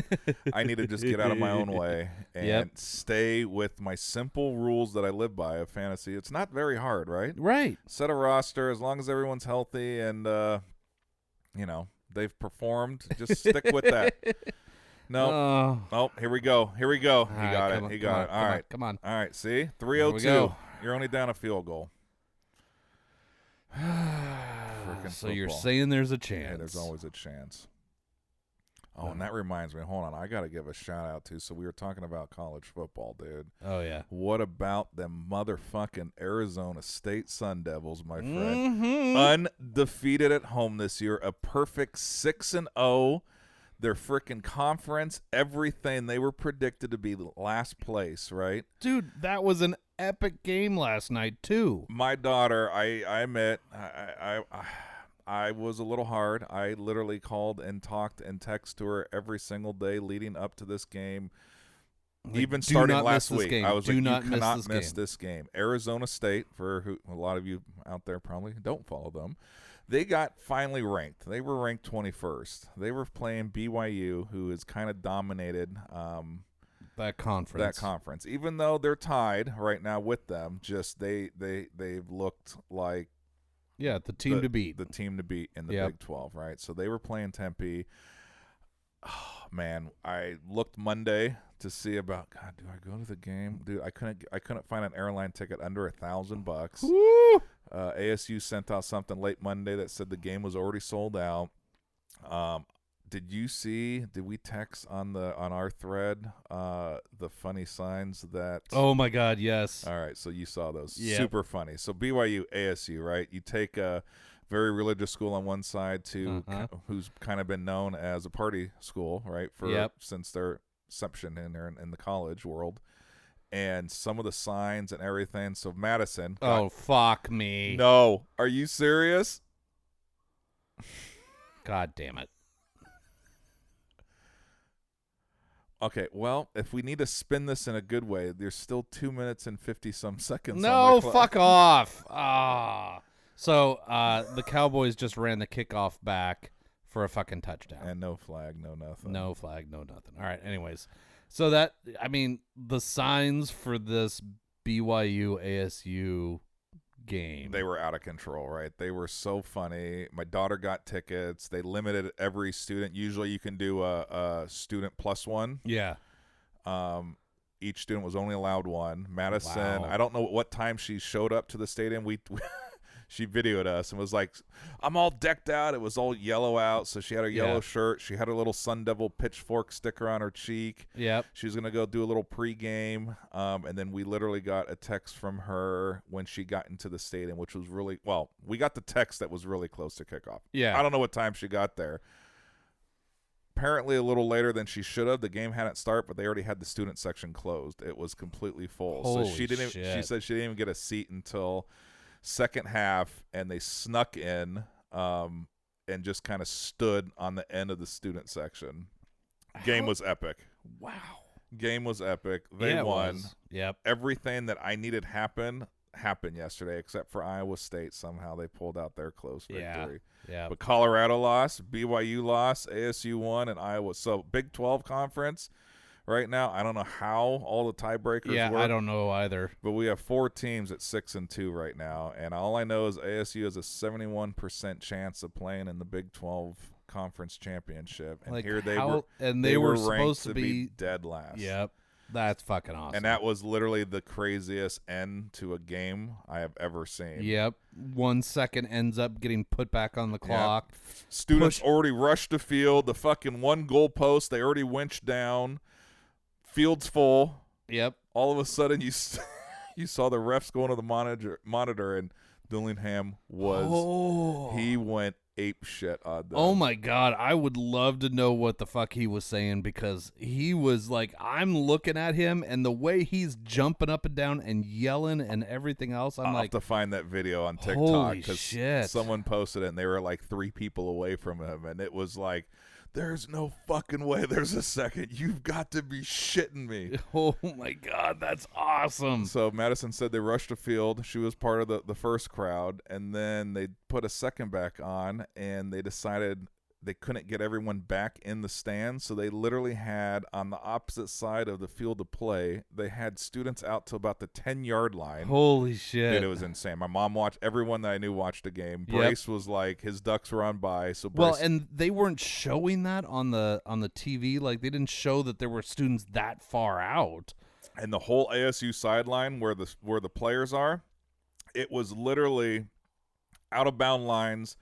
I need to just get out of my own way and stay with my simple rules that I live by of fantasy. It's not very hard, right? Right. Set a roster as long as everyone's healthy and, they've performed. Just stick with that. No. Oh, here we go. He got it. He got it. All right. Come on. All right. See? 302. You're only down a field goal. So you're saying there's a chance. Yeah, there's always a chance. Oh, and that reminds me. Hold on. I got to give a shout out to. So we were talking about college football, dude. Oh, yeah. What about them motherfucking Arizona State Sun Devils, my friend? Mm-hmm. Undefeated at home this year. A perfect 6-0. Their freaking conference, everything. They were predicted to be last place, right? Dude, that was an epic game last night too. My daughter, I admit, I was a little hard. I literally called and talked and texted to her every single day leading up to this game. Even starting last week, I was like, you cannot miss this game. Arizona State, for who a lot of you out there probably don't follow them, they got finally ranked. They were ranked 21st. They were playing BYU, who is kind of dominated that conference. Even though they're tied right now with them, just they've looked like the team to beat. The team to beat in the Big 12, right? So they were playing Tempe. Oh, man, I looked Monday to see about, God, do I go to the game? Dude, I couldn't find an airline ticket under $1,000. Woo! ASU sent out something late Monday that said the game was already sold out. Did we text on our thread the funny signs that? Oh my God, yes. All right, so you saw those. Yep. Super funny. So BYU, ASU, right? You take a very religious school on one side to who's kind of been known as a party school, right? Since their inception in the college world. And some of the signs and everything. So Madison. Oh, fuck me. No. Are you serious? God damn it. Okay, well, if we need to spin this in a good way, there's still 2 minutes and 50-some seconds. No, fuck off. So the Cowboys just ran the kickoff back for a fucking touchdown. And no flag, no nothing. No flag, no nothing. All right, anyways. So the signs for this BYU ASU game. They were out of control, right? They were so funny. My daughter got tickets. They limited every student. Usually you can do a student plus one. Yeah. Each student was only allowed one. Madison, Wow. I don't know what time she showed up to the stadium. She videoed us and was like, I'm all decked out. It was all yellow out. So she had her yellow shirt. She had her little Sun Devil pitchfork sticker on her cheek. Yep. She was going to go do a little pregame. And then we literally got a text from her when she got into the stadium, which was really, well, we got the text that was really close to kickoff. Yeah. I don't know what time she got there. Apparently a little later than she should have. The game hadn't started, but they already had the student section closed. It was completely full. Holy so she said she didn't even get a seat until second half, and they snuck in and just kind of stood on the end of the student section. Game was epic. Wow. Game was epic. They won. Yep. Everything that I needed happened yesterday, except for Iowa State. Somehow they pulled out their close victory. Yeah. But Colorado lost, BYU lost, ASU won, and Iowa. So Big 12 conference right now. I don't know how all the tiebreakers work. I don't know either. But we have 4 teams at 6-2 right now, and all I know is ASU has a 71% chance of playing in the Big 12 conference championship, and here they were supposed to be dead last. Yep, that's fucking awesome. And that was literally the craziest end to a game I have ever seen. Yep, 1 second ends up getting put back on the clock. Yep. Students already rushed the field. The fucking one goal post they already winched down. Field's full. Yep. All of a sudden, you saw the refs going to the monitor, and Dillingham he went ape shit on them. Oh my God, I would love to know what the fuck he was saying, because he was like, I'm looking at him, and the way he's jumping up and down and yelling and everything else, I'll have to find that video on TikTok. Holy shit. Someone posted it, and they were like 3 people away from him, and it was like, there's no fucking way there's a second. You've got to be shitting me. Oh, my God. That's awesome. So Madison said they rushed the field. She was part of the first crowd, and then they put a second back on, and they decided they couldn't get everyone back in the stands, so they literally had, on the opposite side of the field of play, they had students out to about the 10-yard line. Holy shit. Dude, it was insane. My mom watched, everyone that I knew watched the game. Brace was like, his ducks were on by. So Brace, well, and they weren't showing that on the TV. Like, they didn't show that there were students that far out. And the whole ASU sideline where the players are, it was literally out of bound lines.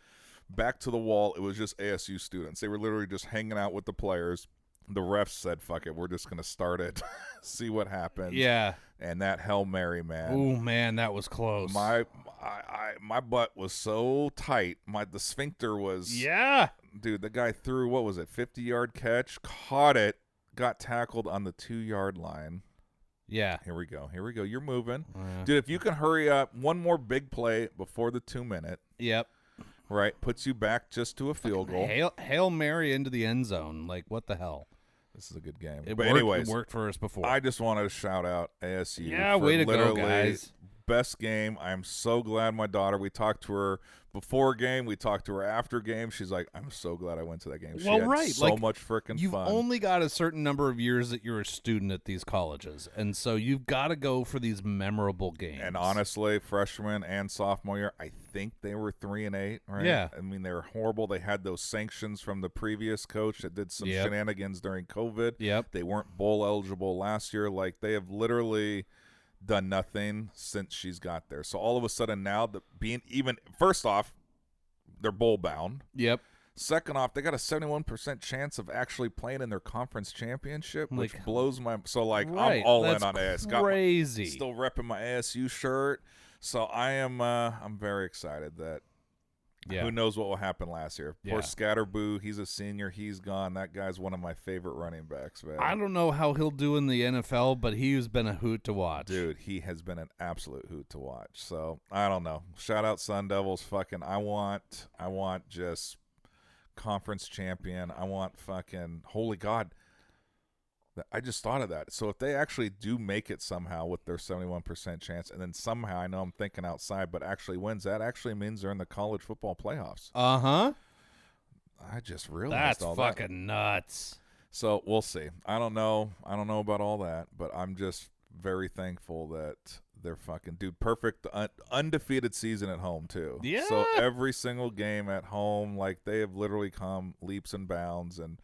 Back to the wall, it was just ASU students. They were literally just hanging out with the players. The refs said, fuck it, we're just going to start it, see what happens. Yeah. And that Hail Mary, man. Oh, man, that was close. My butt was so tight. The sphincter was... Yeah. Dude, the guy threw, 50-yard catch, caught it, got tackled on the 2-yard line. Yeah. Here we go. You're moving. Yeah. Dude, if you can hurry up, one more big play before the 2-minute, Yep. right, puts you back just to a field goal. Hail Mary into the end zone. Like, what the hell? This is a good game. It But worked, anyways, it worked for us before. I just wanted to shout out ASU. Yeah, for way to go, literally guys. Best game. I'm so glad my daughter, we talked to her before game, we talked to her after game. She's like, I'm so glad I went to that game. She Well, had right. so Like, much freaking You've fun. only got a certain number of years that you're a student at these colleges, and so you've got to go for these memorable games. And honestly, freshman and sophomore year, I think they were 3-8, right? Yeah. I mean, they were horrible. They had those sanctions from the previous coach that did some Yep. shenanigans during COVID. Yep. They weren't bowl eligible last year. Like, they have literally done nothing since she's got there. So all of a sudden now, first off, they're bowl bound. Yep. Second off, they got a 71% chance of actually playing in their conference championship, which Like, blows my. So like, right. I'm all That's in on AS. crazy. Still repping my ASU shirt. So I am. I'm very excited that. Yeah. Who knows what will happen last year? Poor Yeah. Scatterboo. He's a senior. He's gone. That guy's one of my favorite running backs, man. I don't know how he'll do in the NFL, but he's been a hoot to watch. Dude, he has been an absolute hoot to watch. So I don't know. Shout out Sun Devils. Fucking, I want just conference champion. I want fucking, holy God. I just thought of that. So if they actually do make it somehow with their 71% chance, and then somehow, I know I'm thinking outside, but actually wins, that actually means they're in the college football playoffs. Uh-huh. I just realized That's all fucking that. nuts. So we'll see. I don't know about all that, but I'm just very thankful that they're fucking, dude, perfect undefeated season at home too. Yeah. So every single game at home, like, they have literally come leaps and bounds, and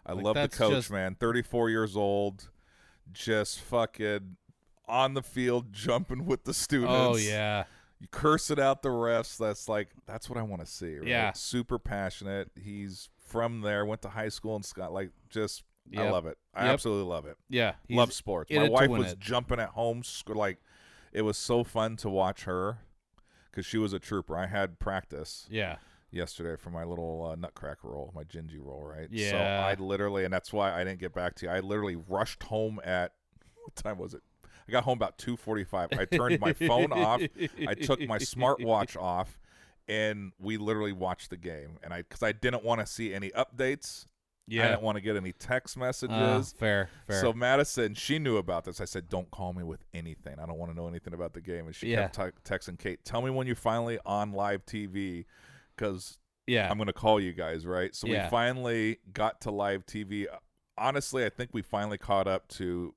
I Like, love the that's coach, just- man. 34 years old, just fucking on the field jumping with the students. Oh, yeah. You curse it out the refs. That's what I want to see. Right? Yeah. Super passionate. He's from there, went to high school in Scott. Like, just, I Yep. love it. I Yep. absolutely love it. Yeah. he's Love sports. in My it to wife win was it. jumping at home. Like, it was so fun to watch her because she was a trooper. I had practice Yeah. yesterday for my little nutcracker roll, my gingy roll, right? So Yeah. I literally, and that's why I didn't get back to you, I literally rushed home at, what time was it? I got home about 2:45. I turned my phone off. I took my smartwatch off, and we literally watched the game. And because I didn't want to see any updates. Yeah. I didn't want to get any text messages. Fair. So Madison, she knew about this. I said, don't call me with anything. I don't want to know anything about the game. And she kept texting Kate, tell me when you're finally on live TV, because yeah. I'm going to call you guys, right? So Yeah. we finally got to live TV. Honestly, I think we finally caught up to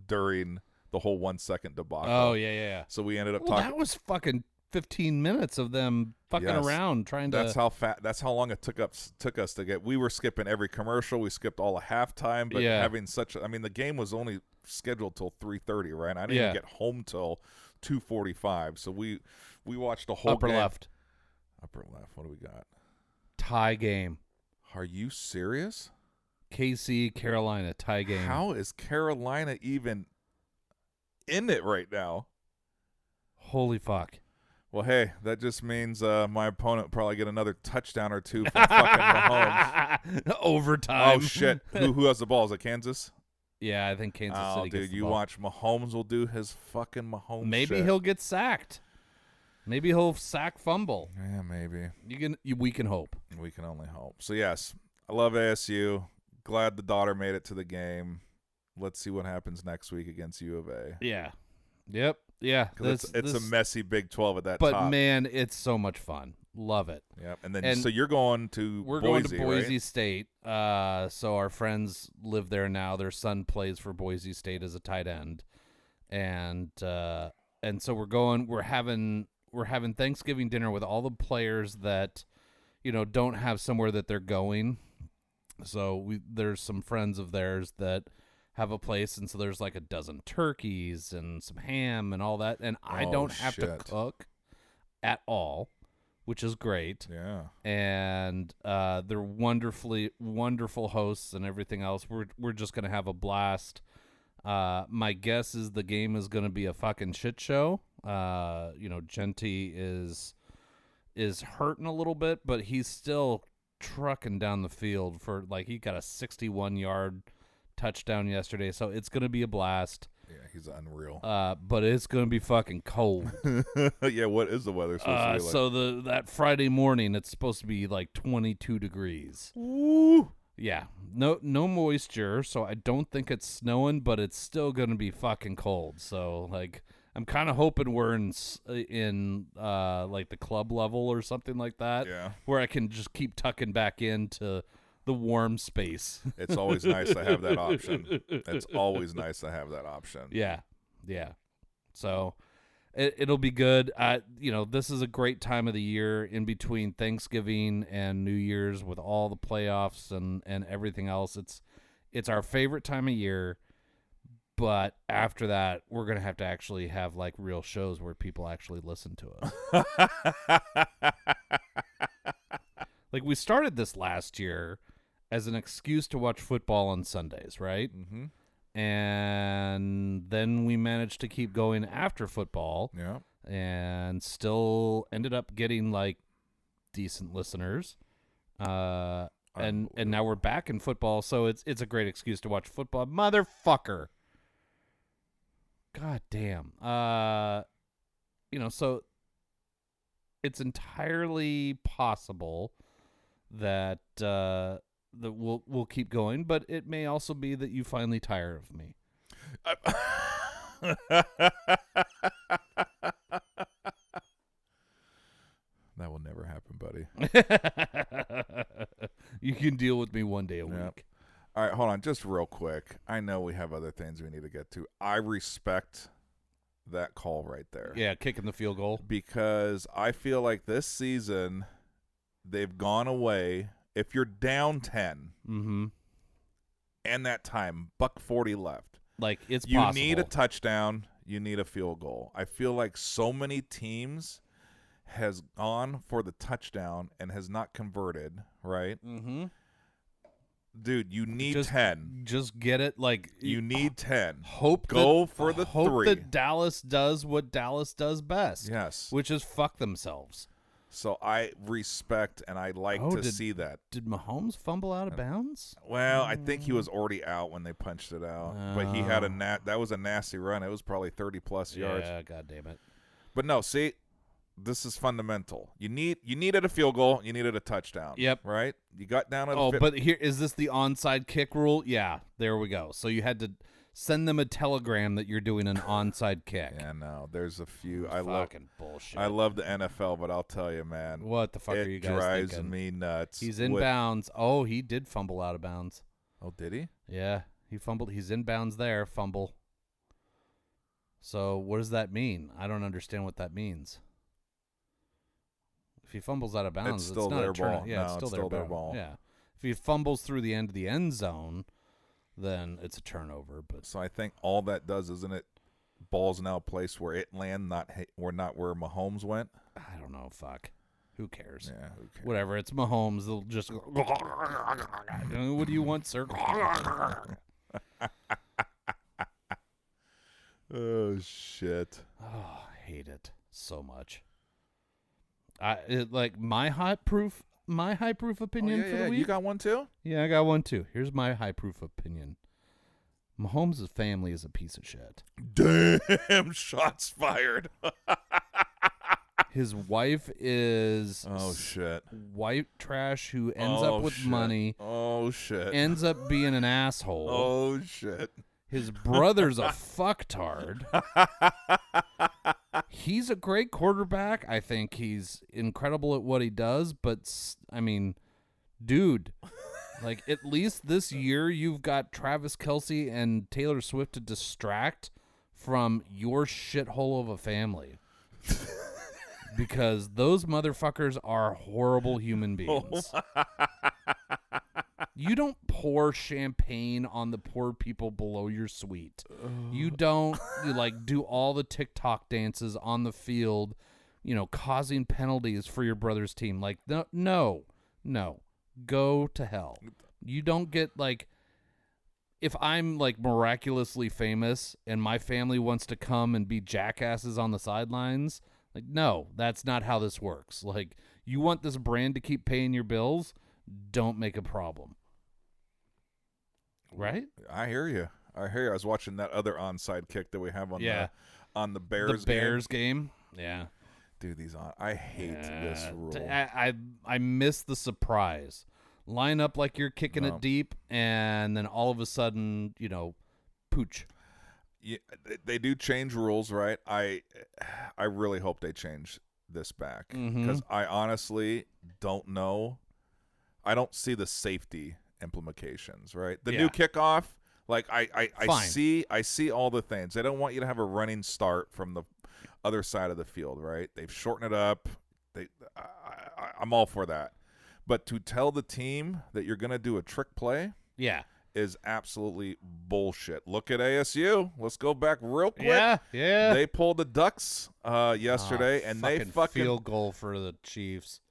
during the whole 1 second debacle. Oh, yeah. So we ended up Well, talking. that was fucking 15 minutes of them fucking Yes. around trying to. That's how long it took us to get. We were skipping every commercial. We skipped all of halftime, but Yeah. having such. I mean, the game was only scheduled till 3:30, right? I didn't even get home till 2:45. So we watched the whole upper game. left. Upper left. What do we got? Tie game. Are you serious? KC, Carolina, tie game. How is Carolina even in it right now? Holy fuck. Well, hey, that just means my opponent will probably get another touchdown or two from fucking Mahomes. Overtime. Oh, shit. Who has the ball? Is it Kansas? Yeah, I think Kansas Oh, City gets dude, the you ball. watch Mahomes will do his fucking Mahomes Maybe shit. he'll get sacked. Maybe he'll sack fumble. Yeah, maybe. We can hope. We can only hope. So, yes, I love ASU. Glad the daughter made it to the game. Let's see what happens next week against U of A. Yeah. Yep. Yeah. 'Cause it's a messy Big 12 at that but top. man, it's so much fun. Love it. Yep. And then And so you're going to We're Boise, going to Boise right? State. So our friends live there now. Their son plays for Boise State as a tight end, and so we're having Thanksgiving dinner with all the players that don't have somewhere that they're going. So there's some friends of theirs that have a place, and so there's like a dozen turkeys and some ham and all that, and I Oh, don't have to shit. cook at all, which is great. Yeah. And they're wonderful hosts and everything else. We're just gonna have a blast. My guess is the game is gonna be a fucking shit show. Genty is hurting a little bit, but he's still trucking down the field for he got a 61-yard touchdown yesterday, so it's gonna be a blast. Yeah, he's unreal. But it's going to be fucking cold. Yeah, what is the weather supposed to be like? So that Friday morning, it's supposed to be like 22 degrees. Ooh. Yeah, no moisture, so I don't think it's snowing, but it's still going to be fucking cold. So, like, I'm kind of hoping we're in like the club level or something like that, Yeah. where I can just keep tucking back into the warm space. It's always nice to have that option. It's always nice to have that option. Yeah. So it'll be good. This is a great time of the year in between Thanksgiving and New Year's with all the playoffs and everything else. It's our favorite time of year, but after that, we're going to actually have like real shows where people actually listen to us. Like we started this last year as an excuse to watch football on Sundays, right? Mm-hmm. And then we managed to keep going after football. Yeah. And still ended up getting like decent listeners. And now we're back in football, so it's a great excuse to watch football. Motherfucker. God damn. So it's entirely possible that that we'll keep going, but it may also be that you finally tire of me. That will never happen, buddy. You can deal with me one day a week. All right, hold on, just real quick. I know we have other things we need to get to. I respect that call right there. Yeah, kicking the field goal. Because I feel like this season they've gone away. If you're down 10 and that time, $1:40 left. Like, it's you possible. need a touchdown. You need a field goal. I feel like so many teams has gone for the touchdown and has not converted, right? Mm-hmm. Dude, you need 10. Just get it. Like, you need 10. Go for the hope 3. that Dallas does what Dallas does best. Yes. Which is fuck themselves. So I respect and I like to see that. Did Mahomes fumble out of bounds? Well, I think he was already out when they punched it out. But he had that was a nasty run. It was probably 30-plus yards. Yeah, God damn it. But no, see, this is fundamental. You needed a field goal. You needed a touchdown. Yep. Right? You got down at but here is this the onside kick rule? Yeah, there we go. So you had to send them a telegram that you're doing an onside kick. Yeah, no, there's a few. Fucking bullshit. I love the NFL, but I'll tell you, man. What the fuck are you guys drives thinking? me nuts. He's in bounds. Oh, he did fumble out of bounds. Oh, did he? Yeah, he fumbled. He's in bounds there. Fumble. So what does that mean? I don't understand what that means. If he fumbles out of bounds, it's still not their a turn. ball. Yeah, No, it's still their ball. Yeah. If he fumbles through the end of the end zone, then it's a turnover. But so I think all that does, isn't it? Ball's now placed where it land, not where Mahomes went. I don't know. Fuck. Who cares? Yeah, who cares? Whatever. It's Mahomes. They'll just go, what do you want, sir? Oh shit. Oh, I hate it so much. Like my high proof opinion for the week. You got one too? Yeah, I got one too. Here's my high proof opinion. Mahomes' family is a piece of shit. Damn, shots fired. His wife is shit. white trash who ends up with money. Oh shit. Ends up being an asshole. Oh shit. His brother's a fucktard. He's a great quarterback. I think he's incredible at what he does, but I mean, dude, like at least this year you've got Travis Kelce and Taylor Swift to distract from your shithole of a family. Because those motherfuckers are horrible human beings. You don't pour champagne on the poor people below your suite. You don't do all the TikTok dances on the field, causing penalties for your brother's team. Like, no, go to hell. You don't get if I'm miraculously famous and my family wants to come and be jackasses on the sidelines, no, that's not how this works. You want this brand to keep paying your bills, don't make a problem. Right? I hear you. I hear you. I was watching that other onside kick that we have on the Bears. The Bears game. Yeah. Dude, I hate this rule. I miss the surprise. Line up like you're kicking it deep, and then all of a sudden, pooch. Yeah, they do change rules, right? I really hope they change this back because I honestly don't know. I don't see the safety implications, right? The new kickoff, like I see all the things. They don't want you to have a running start from the other side of the field, right? They've shortened it up. I'm all for that. But to tell the team that you're going to do a trick play, is absolutely bullshit. Look at ASU. Let's go back real quick. Yeah. They pulled the Ducks yesterday, and they fucking field goal for the Chiefs.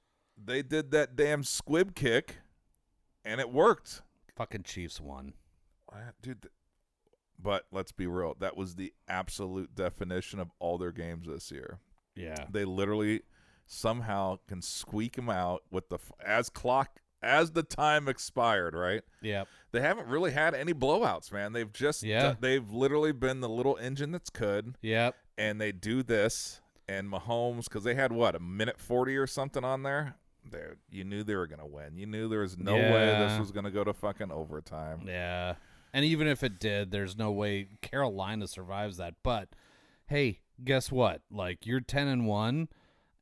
They did that damn squib kick, and it worked. Fucking Chiefs won. Dude, but let's be real. That was the absolute definition of all their games this year. Yeah. They literally somehow can squeak them out with as the time expired, right? Yep. They haven't really had any blowouts, man. They've just they've literally been the little engine that's could. Yep. And they do this, and Mahomes, because they had a minute 40 or something on there. You knew they were gonna win. You knew there was no way this was gonna go to fucking overtime. Yeah. And even if it did, there's no way Carolina survives that. But hey, guess what? Like, you're 10-1,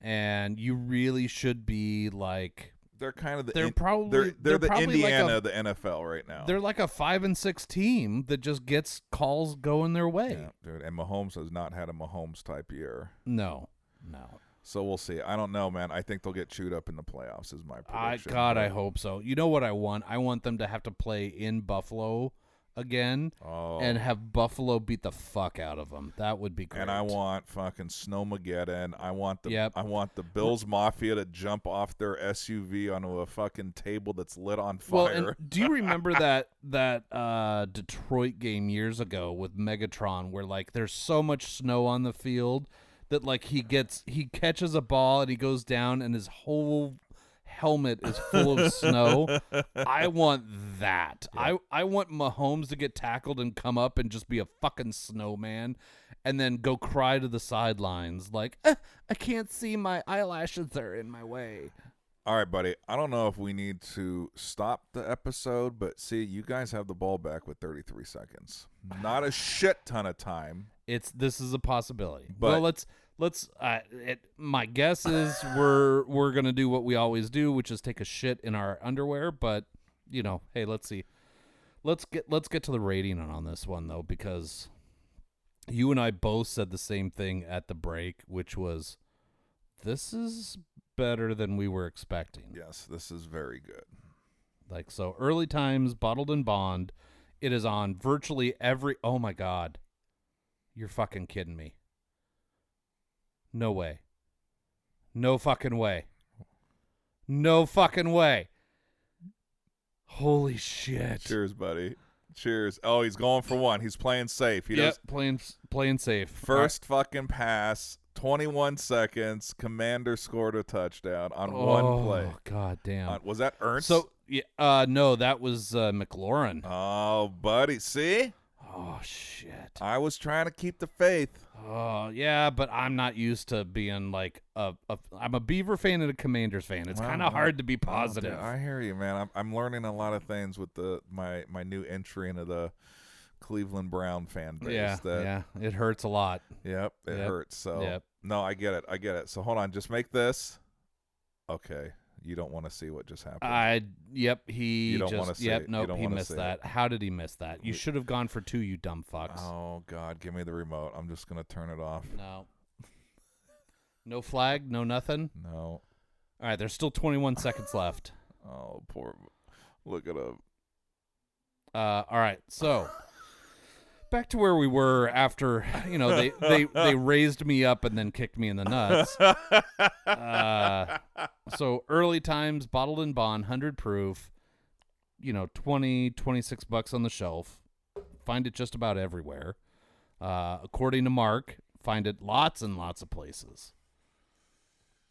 and you really should be like. They're kind of the. They're the Indiana of the NFL right now. They're like a 5-6 team that just gets calls going their way. Yeah, dude. And Mahomes has not had a Mahomes type year. No. So we'll see. I don't know, man. I think they'll get chewed up in the playoffs. Is my prediction. I hope so. You know what I want? I want them to have to play in Buffalo again and have Buffalo beat the fuck out of them. That would be great. And I want fucking Snowmageddon. I want the Bills Mafia to jump off their SUV onto a fucking table that's lit on fire. Well, and do you remember that Detroit game years ago with Megatron where like there's so much snow on the field that like he catches a ball and he goes down and his whole helmet is full of snow? I want that. Yeah. I want Mahomes to get tackled and come up and just be a fucking snowman and then go cry to the sidelines like, I can't see, my eyelashes are in my way. All right, buddy. I don't know if we need to stop the episode, but see, you guys have the ball back with 33 seconds. Not a shit ton of time. This is a possibility. But well, let's my guess is we're going to do what we always do, which is take a shit in our underwear, but hey, let's see. Let's get to the rating on this one though, because you and I both said the same thing at the break, which was this is better than we were expecting. Yes, this is very good. Like, so Early Times, Bottled and Bond, it is on virtually every. Oh my God, you're fucking kidding me. No way. No fucking way. No fucking way. Holy shit. Cheers, buddy. Cheers. Oh, he's going for one. He's playing safe. Playing safe. First fucking pass, 21 seconds. Commander scored a touchdown on one play. Oh, God damn. Was that Ernst? So, no, that was McLaurin. Oh, buddy. See? Oh, shit. I was trying to keep the faith. Oh, yeah, but I'm not used to being like I'm a Beaver fan and a Commanders fan. It's kind of hard to be positive. I hear you, man. I'm learning a lot of things with my new entry into the Cleveland Brown fan base. Yeah, it hurts a lot. Yep, it hurts. So no, I get it. So hold on, just make this. Okay. You don't want to see what just happened. He don't want to see it. Nope, he missed that. How did he miss that? You should have gone for 2, you dumb fucks. Oh, God, give me the remote. I'm just going to turn it off. No. No flag? No nothing? No. All right, there's still 21 seconds left. Oh, poor. Look at him. All right, so back to where we were after, they raised me up and then kicked me in the nuts. So Early Times, Bottled and Bond, 100 proof, $26 on the shelf. Find it just about everywhere. According to Mark, find it lots and lots of places.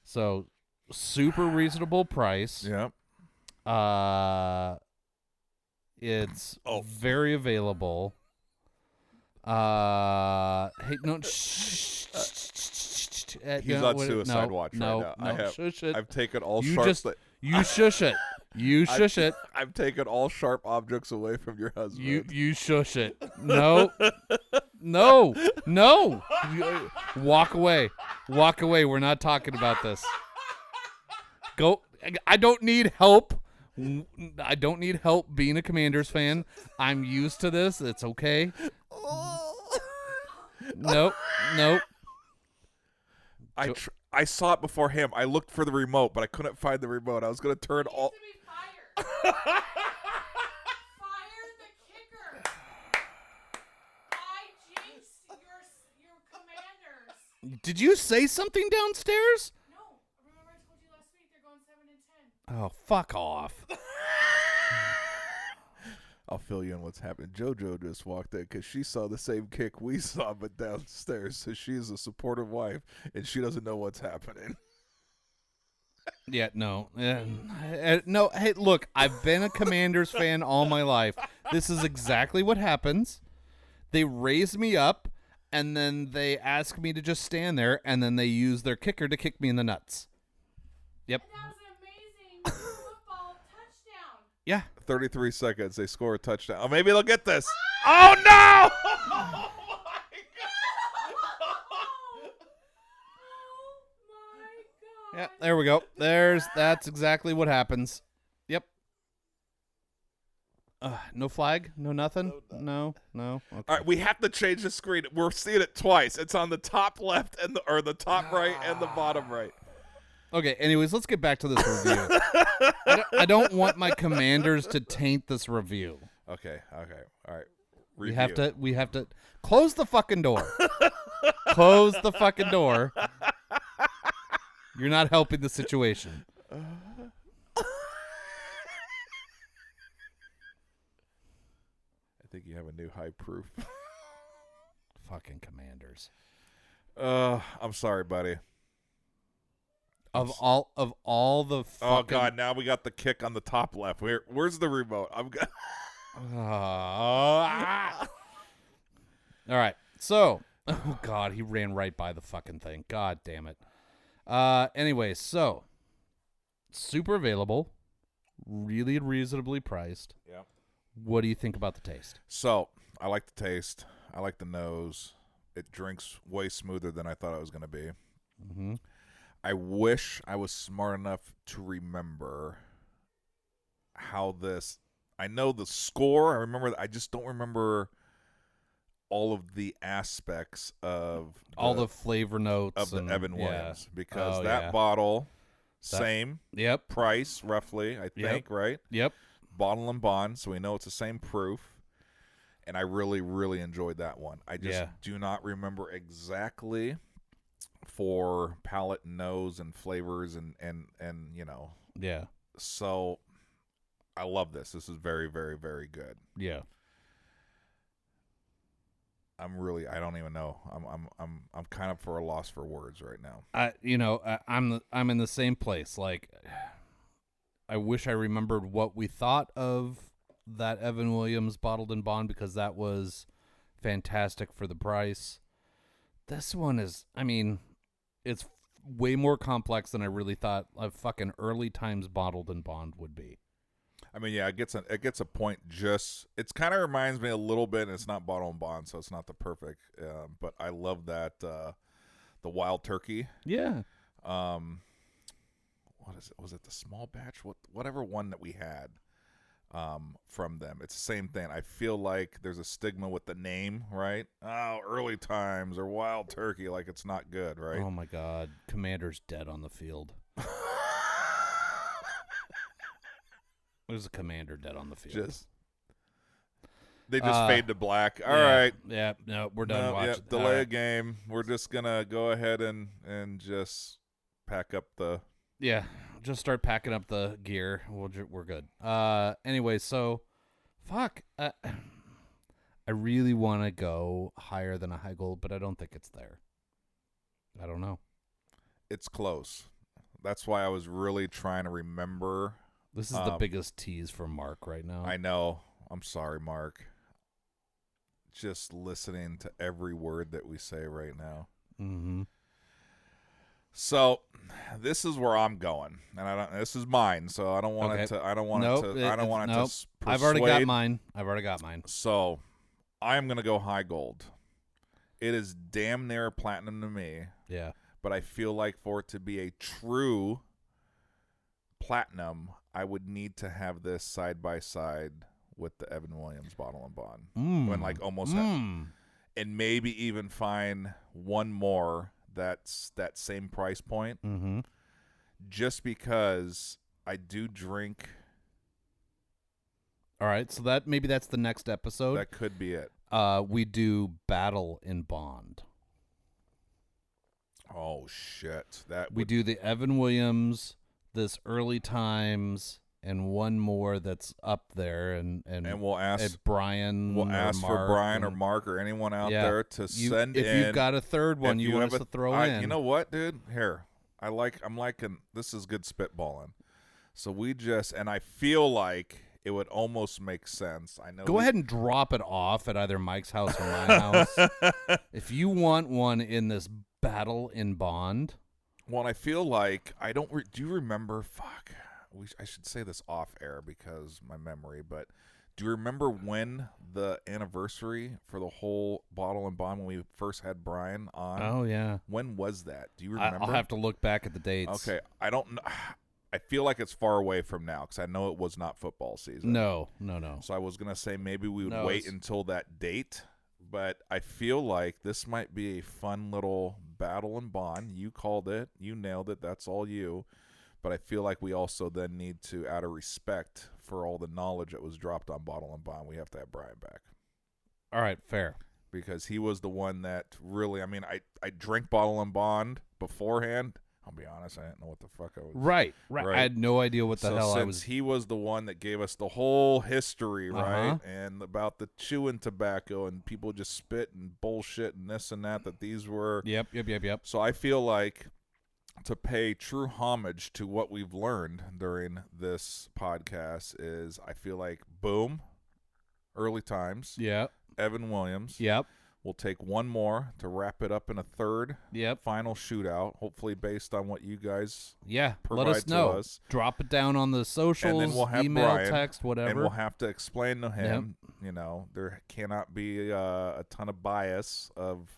So super reasonable price. Yep. It's very available. Hey, no. Shh. He's on suicide watch no, right now. No, shush it. I've taken all You sharp. just, you shush it. You shush it. I've taken all sharp objects away from your husband. You shush it. No. No. No. Walk away. Walk away. We're not talking about this. Go. I don't need help. I don't need help being a Commanders fan. I'm used to this. It's okay. Nope. I saw it before him. I looked for the remote, but I couldn't find the remote. I was going to turn all. To be fired. Fire the kicker. I jinxed your Commanders. Did you say something downstairs? No, remember I told you last week they're going 7-10. Oh, fuck off. I'll fill you in what's happening. JoJo just walked in because she saw the same kick we saw, but downstairs. So she's a supportive wife, and she doesn't know what's happening. Yeah, no. No, hey, look, I've been a Commanders fan all my life. This is exactly what happens. They raise me up, and then they ask me to just stand there, and then they use their kicker to kick me in the nuts. Yep. And that was an amazing football touchdown. Yeah. 33 seconds. They score a touchdown. Oh, maybe they'll get this. Oh, no! Oh my God. Yeah, there we go. That's exactly what happens. Yep. No flag? No nothing? No. Okay. All right, we have to change the screen. We're seeing it twice. It's on the top left and the top right and the bottom right. Okay, anyways, let's get back to this review. I don't want my Commanders to taint this review. Okay. All right. Review. We have to close the fucking door. Close the fucking door. You're not helping the situation. I think you have a new high proof. Fucking Commanders. I'm sorry, buddy. Of all the fucking... Oh God! Now we got the kick on the top left. Where's the remote? All right. So, oh God, he ran right by the fucking thing. God damn it. Anyway, so super available, really reasonably priced. Yeah. What do you think about the taste? So I like the taste. I like the nose. It drinks way smoother than I thought it was going to be. Mm-hmm. I wish I was smart enough to remember how this. I know the score. I remember. I just don't remember all of the aspects of all the flavor notes of the Evan Williams, because yeah. bottle, same Yep. price roughly. I think right. Yep. Bottle and bond, so we know it's the same proof. And I really enjoyed that one. I just do not remember exactly for palate and nose and flavors and you know. Yeah. So I love this. This is very very good. Yeah. I don't even know. I'm kind of for a loss for words right now. I'm in the same place. Like, I wish I remembered what we thought of that Evan Williams bottled and bond, because that was fantastic for the price. This one is, it's way more complex than I really thought a fucking early times bottled and bond would be. It gets a point. Just it kind of reminds me a little bit. And it's not bottle and bond, so it's not the perfect. But I love that the wild turkey. Yeah. What is it? Was it the small batch? Whatever one that we had from them. It's the same thing. I feel like there's a stigma with the name, right? Oh, early times or wild turkey, like it's not good, right? Oh my God, Commander's dead on the field. There's a Commander dead on the field. They just fade to black. All right. Yeah. No, we're done watching. Delay a game. We're just gonna go ahead and just pack up the. Yeah, just start packing up the gear. We're good. Anyway, so, fuck. I really want to go higher than a high gold, but I don't think it's there. I don't know. It's close. That's why I was really trying to remember. This is the biggest tease from Mark right now. I know. I'm sorry, Mark. just listening to every word that we say right now. Mm-hmm. So, this is where I'm going, and I don't. This is mine, so I don't want it to. I don't want it to. I don't want it to. I've already got persuade. mine. I've already got mine. So, I am gonna go high gold. It is damn near platinum to me, Yeah. but I feel like for it to be a true platinum, I would need to have this side by side with the Evan Williams Bottle and Bond. When like almost, and maybe even find one more that's that same price point. Mm-hmm. Just because I do drink. All right, so that's the next episode. That could be it. We do Battle in Bond. Oh shit! We do the Evan Williams, this Early Times, and one more that's up there, and we'll ask Brian. We'll ask for Mark Brian or Mark or anyone out there to send in. If you've got a third one you want us to throw in. You know what, dude? Here, I'm liking. This is good spitballing. So I feel like it would almost make sense. I know. Go ahead and drop it off at either Mike's house or my house. If you want one in this Battle in Bond. Well, I feel like I don't. Do you remember? Fuck. I should say this off air because my memory. But do you remember when the anniversary for the whole Bottle and Bond when we first had Brian on? Oh yeah. When was that? Do you remember? I'll have to look back at the dates. Okay, I don't know. I feel like it's far away from now because I know it was not football season. No. So I was gonna say maybe we would wait until that date, but I feel like this might be a fun little Battle and Bond. You called it. You nailed it. That's all you. But I feel like we also then need to, out of respect for all the knowledge that was dropped on Bottle and Bond, we have to have Brian back. All right, fair. Because he was the one that really, I mean, I drank Bottle and Bond beforehand. I'll be honest, I didn't know what the fuck I was. Right. I had no idea what the hell I was. He was the one that gave us the whole history, right? And about the chewing tobacco and people just spit and bullshit and this and that these were. Yep. So I feel like to pay true homage to what we've learned during this podcast is I feel like boom, Early Times. Yep. Evan Williams. Yep. We'll take one more to wrap it up in a third. Yep. Final shootout, hopefully based on what you guys let us know. To us. Drop it down on the socials, and then we'll have email, Brian, text, whatever. And we'll have to explain to him, there cannot be a ton of bias of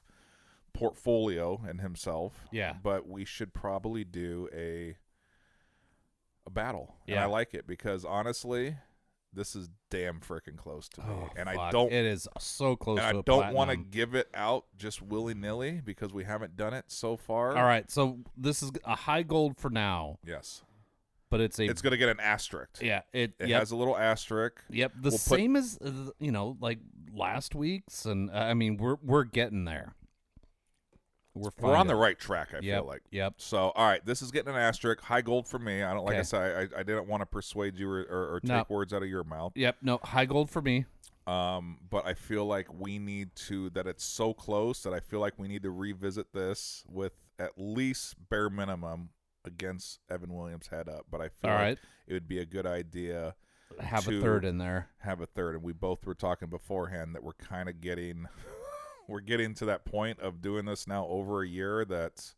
portfolio in himself. Yeah. But we should probably do a battle. Yeah. And I like it because honestly, this is damn freaking close to me. And fuck. I don't. It is so close to I a don't want to platinum. give it out just willy-nilly because we haven't done it so far. All right, so this is a high gold for now. Yes. But it's going to get an asterisk. Yeah. It has a little asterisk. Yep. Same as, like last week's. And I mean, we're getting there. We're on the right track, I feel like. Yep. So, all right, this is getting an asterisk. High gold for me. I don't like I said. I didn't want to persuade you or take words out of your mouth. Yep. No, high gold for me. But I feel like we need to. That it's so close that I feel like we need to revisit this with at least bare minimum against Evan Williams head up. But I feel like it would be a good idea. Have a third in there. Have a third, and we both were talking beforehand that we're kind of getting. We're getting to that point of doing this now over a year that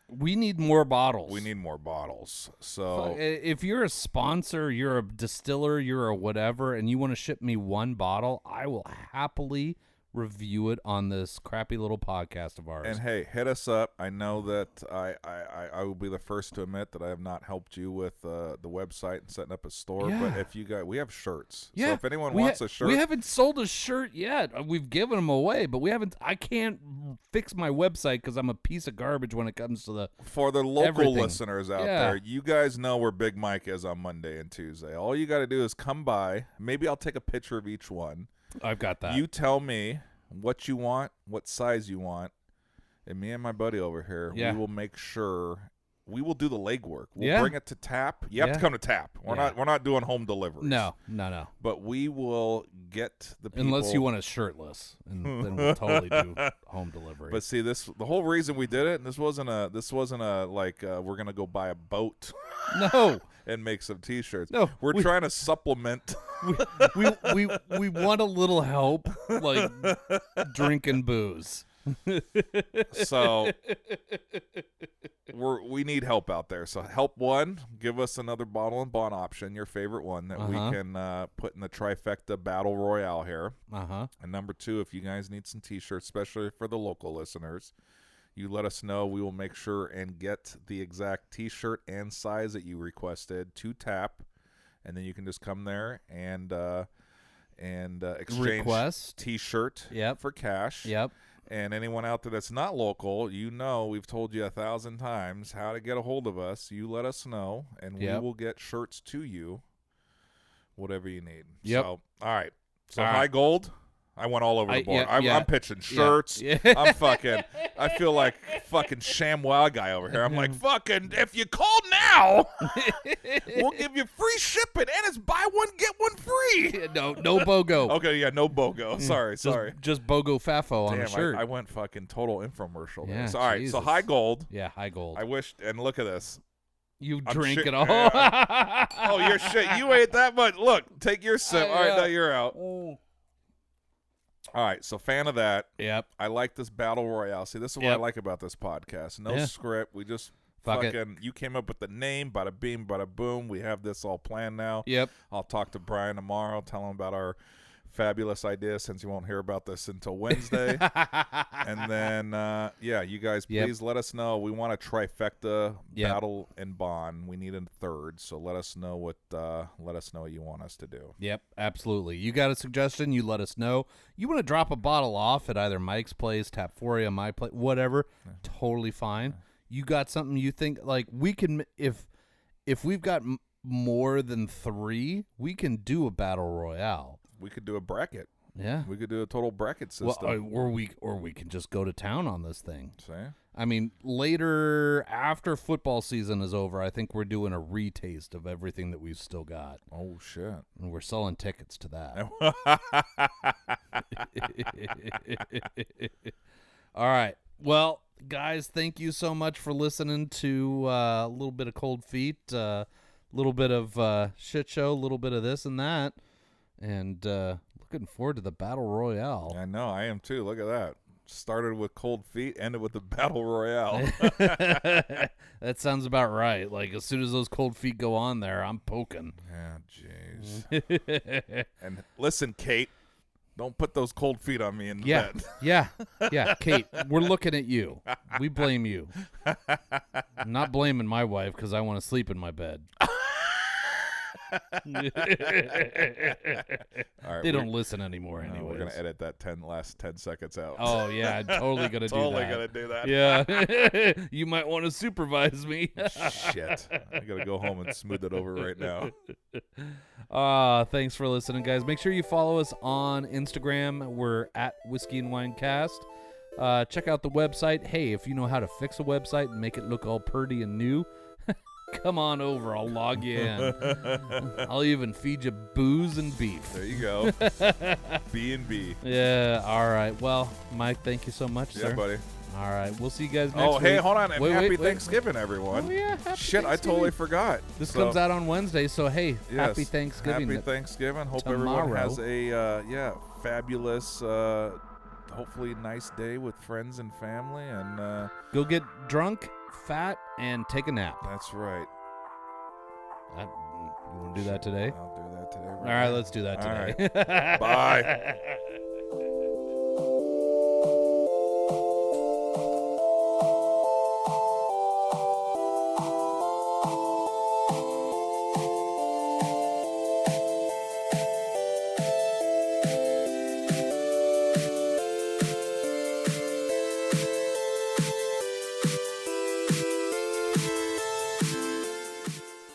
we need more bottles. We need more bottles. So if you're a sponsor, you're a distiller, you're a whatever, and you want to ship me one bottle, I will happily review it on this crappy little podcast of ours. And hey, hit us up. I know that I will be the first to admit that I have not helped you with the website and setting up a store. Yeah. But if you guys, we have shirts. Yeah. So if anyone wants a shirt, we haven't sold a shirt yet. We've given them away, but we haven't. I can't fix my website because I'm a piece of garbage when it comes to the for the local everything. Listeners out there. You guys know where Big Mike is on Monday and Tuesday. All you got to do is come by. Maybe I'll take a picture of each one. I've got that. You tell me what you want, what size you want, and me and my buddy over here, we will make sure we will do the legwork. We'll Yeah. bring it to tap. You have to come to tap. We're not doing home deliveries. No. But we will get the people. Unless you want us shirtless, and then we'll totally do home delivery. But see, the whole reason we did it, and this wasn't a like we're gonna go buy a boat no, and make some T-shirts. No, we're trying to supplement. we want a little help, like drinking booze. So we need help out there. So help one, give us another bottle and bond option, your favorite one that we can put in the trifecta battle royale here. And number 2, if you guys need some T-shirts, especially for the local listeners, you let us know. We will make sure and get the exact T-shirt and size that you requested to tap, and then you can just come there and exchange Request T-shirt for cash. Yep. And anyone out there that's not local, we've told you 1,000 times how to get a hold of us. You let us know, and we will get shirts to you, whatever you need. Yep. So, all right. So, high gold. I went all over the board. I'm pitching shirts. Yeah. I'm fucking. I feel like fucking ShamWow guy over here. I'm like, fucking, if you call now, we'll give you free shipping, and it's buy one, get one free. No BOGO. Okay, yeah, no BOGO. Sorry. Just BOGO FAFO on the shirt. I went fucking total infomercial there. Yeah, So, all right, so high gold. Yeah, high gold. I wish, and look at this. You drink it all. Oh, your shit. You ate that much. Look, take your sip. All right, now you're out. All right, so fan of that. Yep. I like this battle royale. See, this is what I like about this podcast. No script. We just fucking. You came up with the name. Bada bing, bada boom. We have this all planned now. Yep. I'll talk to Brian tomorrow. Tell him about our fabulous idea, since you won't hear about this until Wednesday. And then, you guys, please let us know. We want a trifecta battle and bond. We need a third, so let us know what you want us to do. Yep, absolutely. You got a suggestion? You let us know. You want to drop a bottle off at either Mike's place, Tapforia, my place, whatever? Totally fine. You got something you think like we can? If we've got more than 3, we can do a battle royale. We could do a bracket. Yeah, we could do a total bracket system. Well, or we can just go to town on this thing. See? I mean, later after football season is over, I think we're doing a retaste of everything that we've still got. Oh shit! And we're selling tickets to that. All right. Well, guys, thank you so much for listening to a little bit of Cold Feet, a little bit of shit show, a little bit of this and that. And looking forward to the Battle Royale. I know, I am too. Look at that. Started with cold feet, ended with the Battle Royale. That sounds about right. Like, as soon as those cold feet go on there, I'm poking. Yeah, jeez. And listen, Kate, don't put those cold feet on me in bed. Yeah, Kate, we're looking at you. We blame you. I'm not blaming my wife because I want to sleep in my bed. All right, they don't listen anymore anyway. We're going to edit that last 10 seconds out. Oh, yeah, I'm totally going to do that. Totally going to do that. Yeah. You might want to supervise me. Shit. I got to go home and smooth it over right now. Thanks for listening, guys. Make sure you follow us on Instagram. We're at Whiskey and Wine Cast. Check out the website. Hey, if you know how to fix a website and make it look all pretty and new, come on over. I'll log you in. I'll even feed you booze and beef. There you go. B&B. Yeah. All right. Well, Mike, thank you so much, sir. Yeah, buddy. All right. We'll see you guys next week. Oh, hey, hold on. And happy wait. Thanksgiving, everyone. Oh, yeah. Happy Shit, I totally forgot. This comes out on Wednesday, so hey, yes, happy Thanksgiving. Happy Thanksgiving. Hope tomorrow. everyone has a fabulous, hopefully nice day with friends and family. And go get drunk, fat, and take a nap. That's right. You want to do that today? I'll do that today. All right, let's do that today. Right. Bye.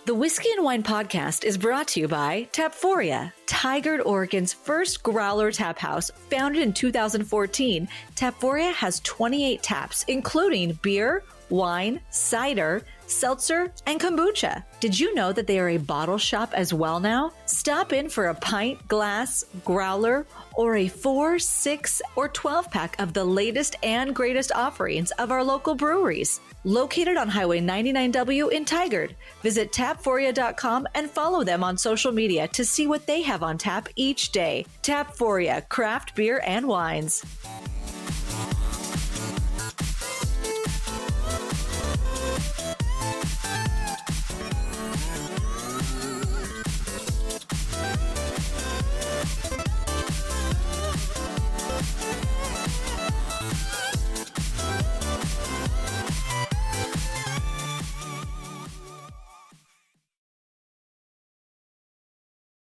The Whiskey and Wine Podcast is brought to you by Tapforia, Tigard, Oregon's first growler tap house. Founded in 2014, Tapforia has 28 taps, including beer, wine, cider, seltzer, and kombucha. Did you know that they are a bottle shop as well now? Stop in for a pint, glass, growler, or a 4, 6, or 12-pack of the latest and greatest offerings of our local breweries. Located on Highway 99W in Tigard. Visit tapforia.com and follow them on social media to see what they have on tap each day. Tapforia, craft beer and wines.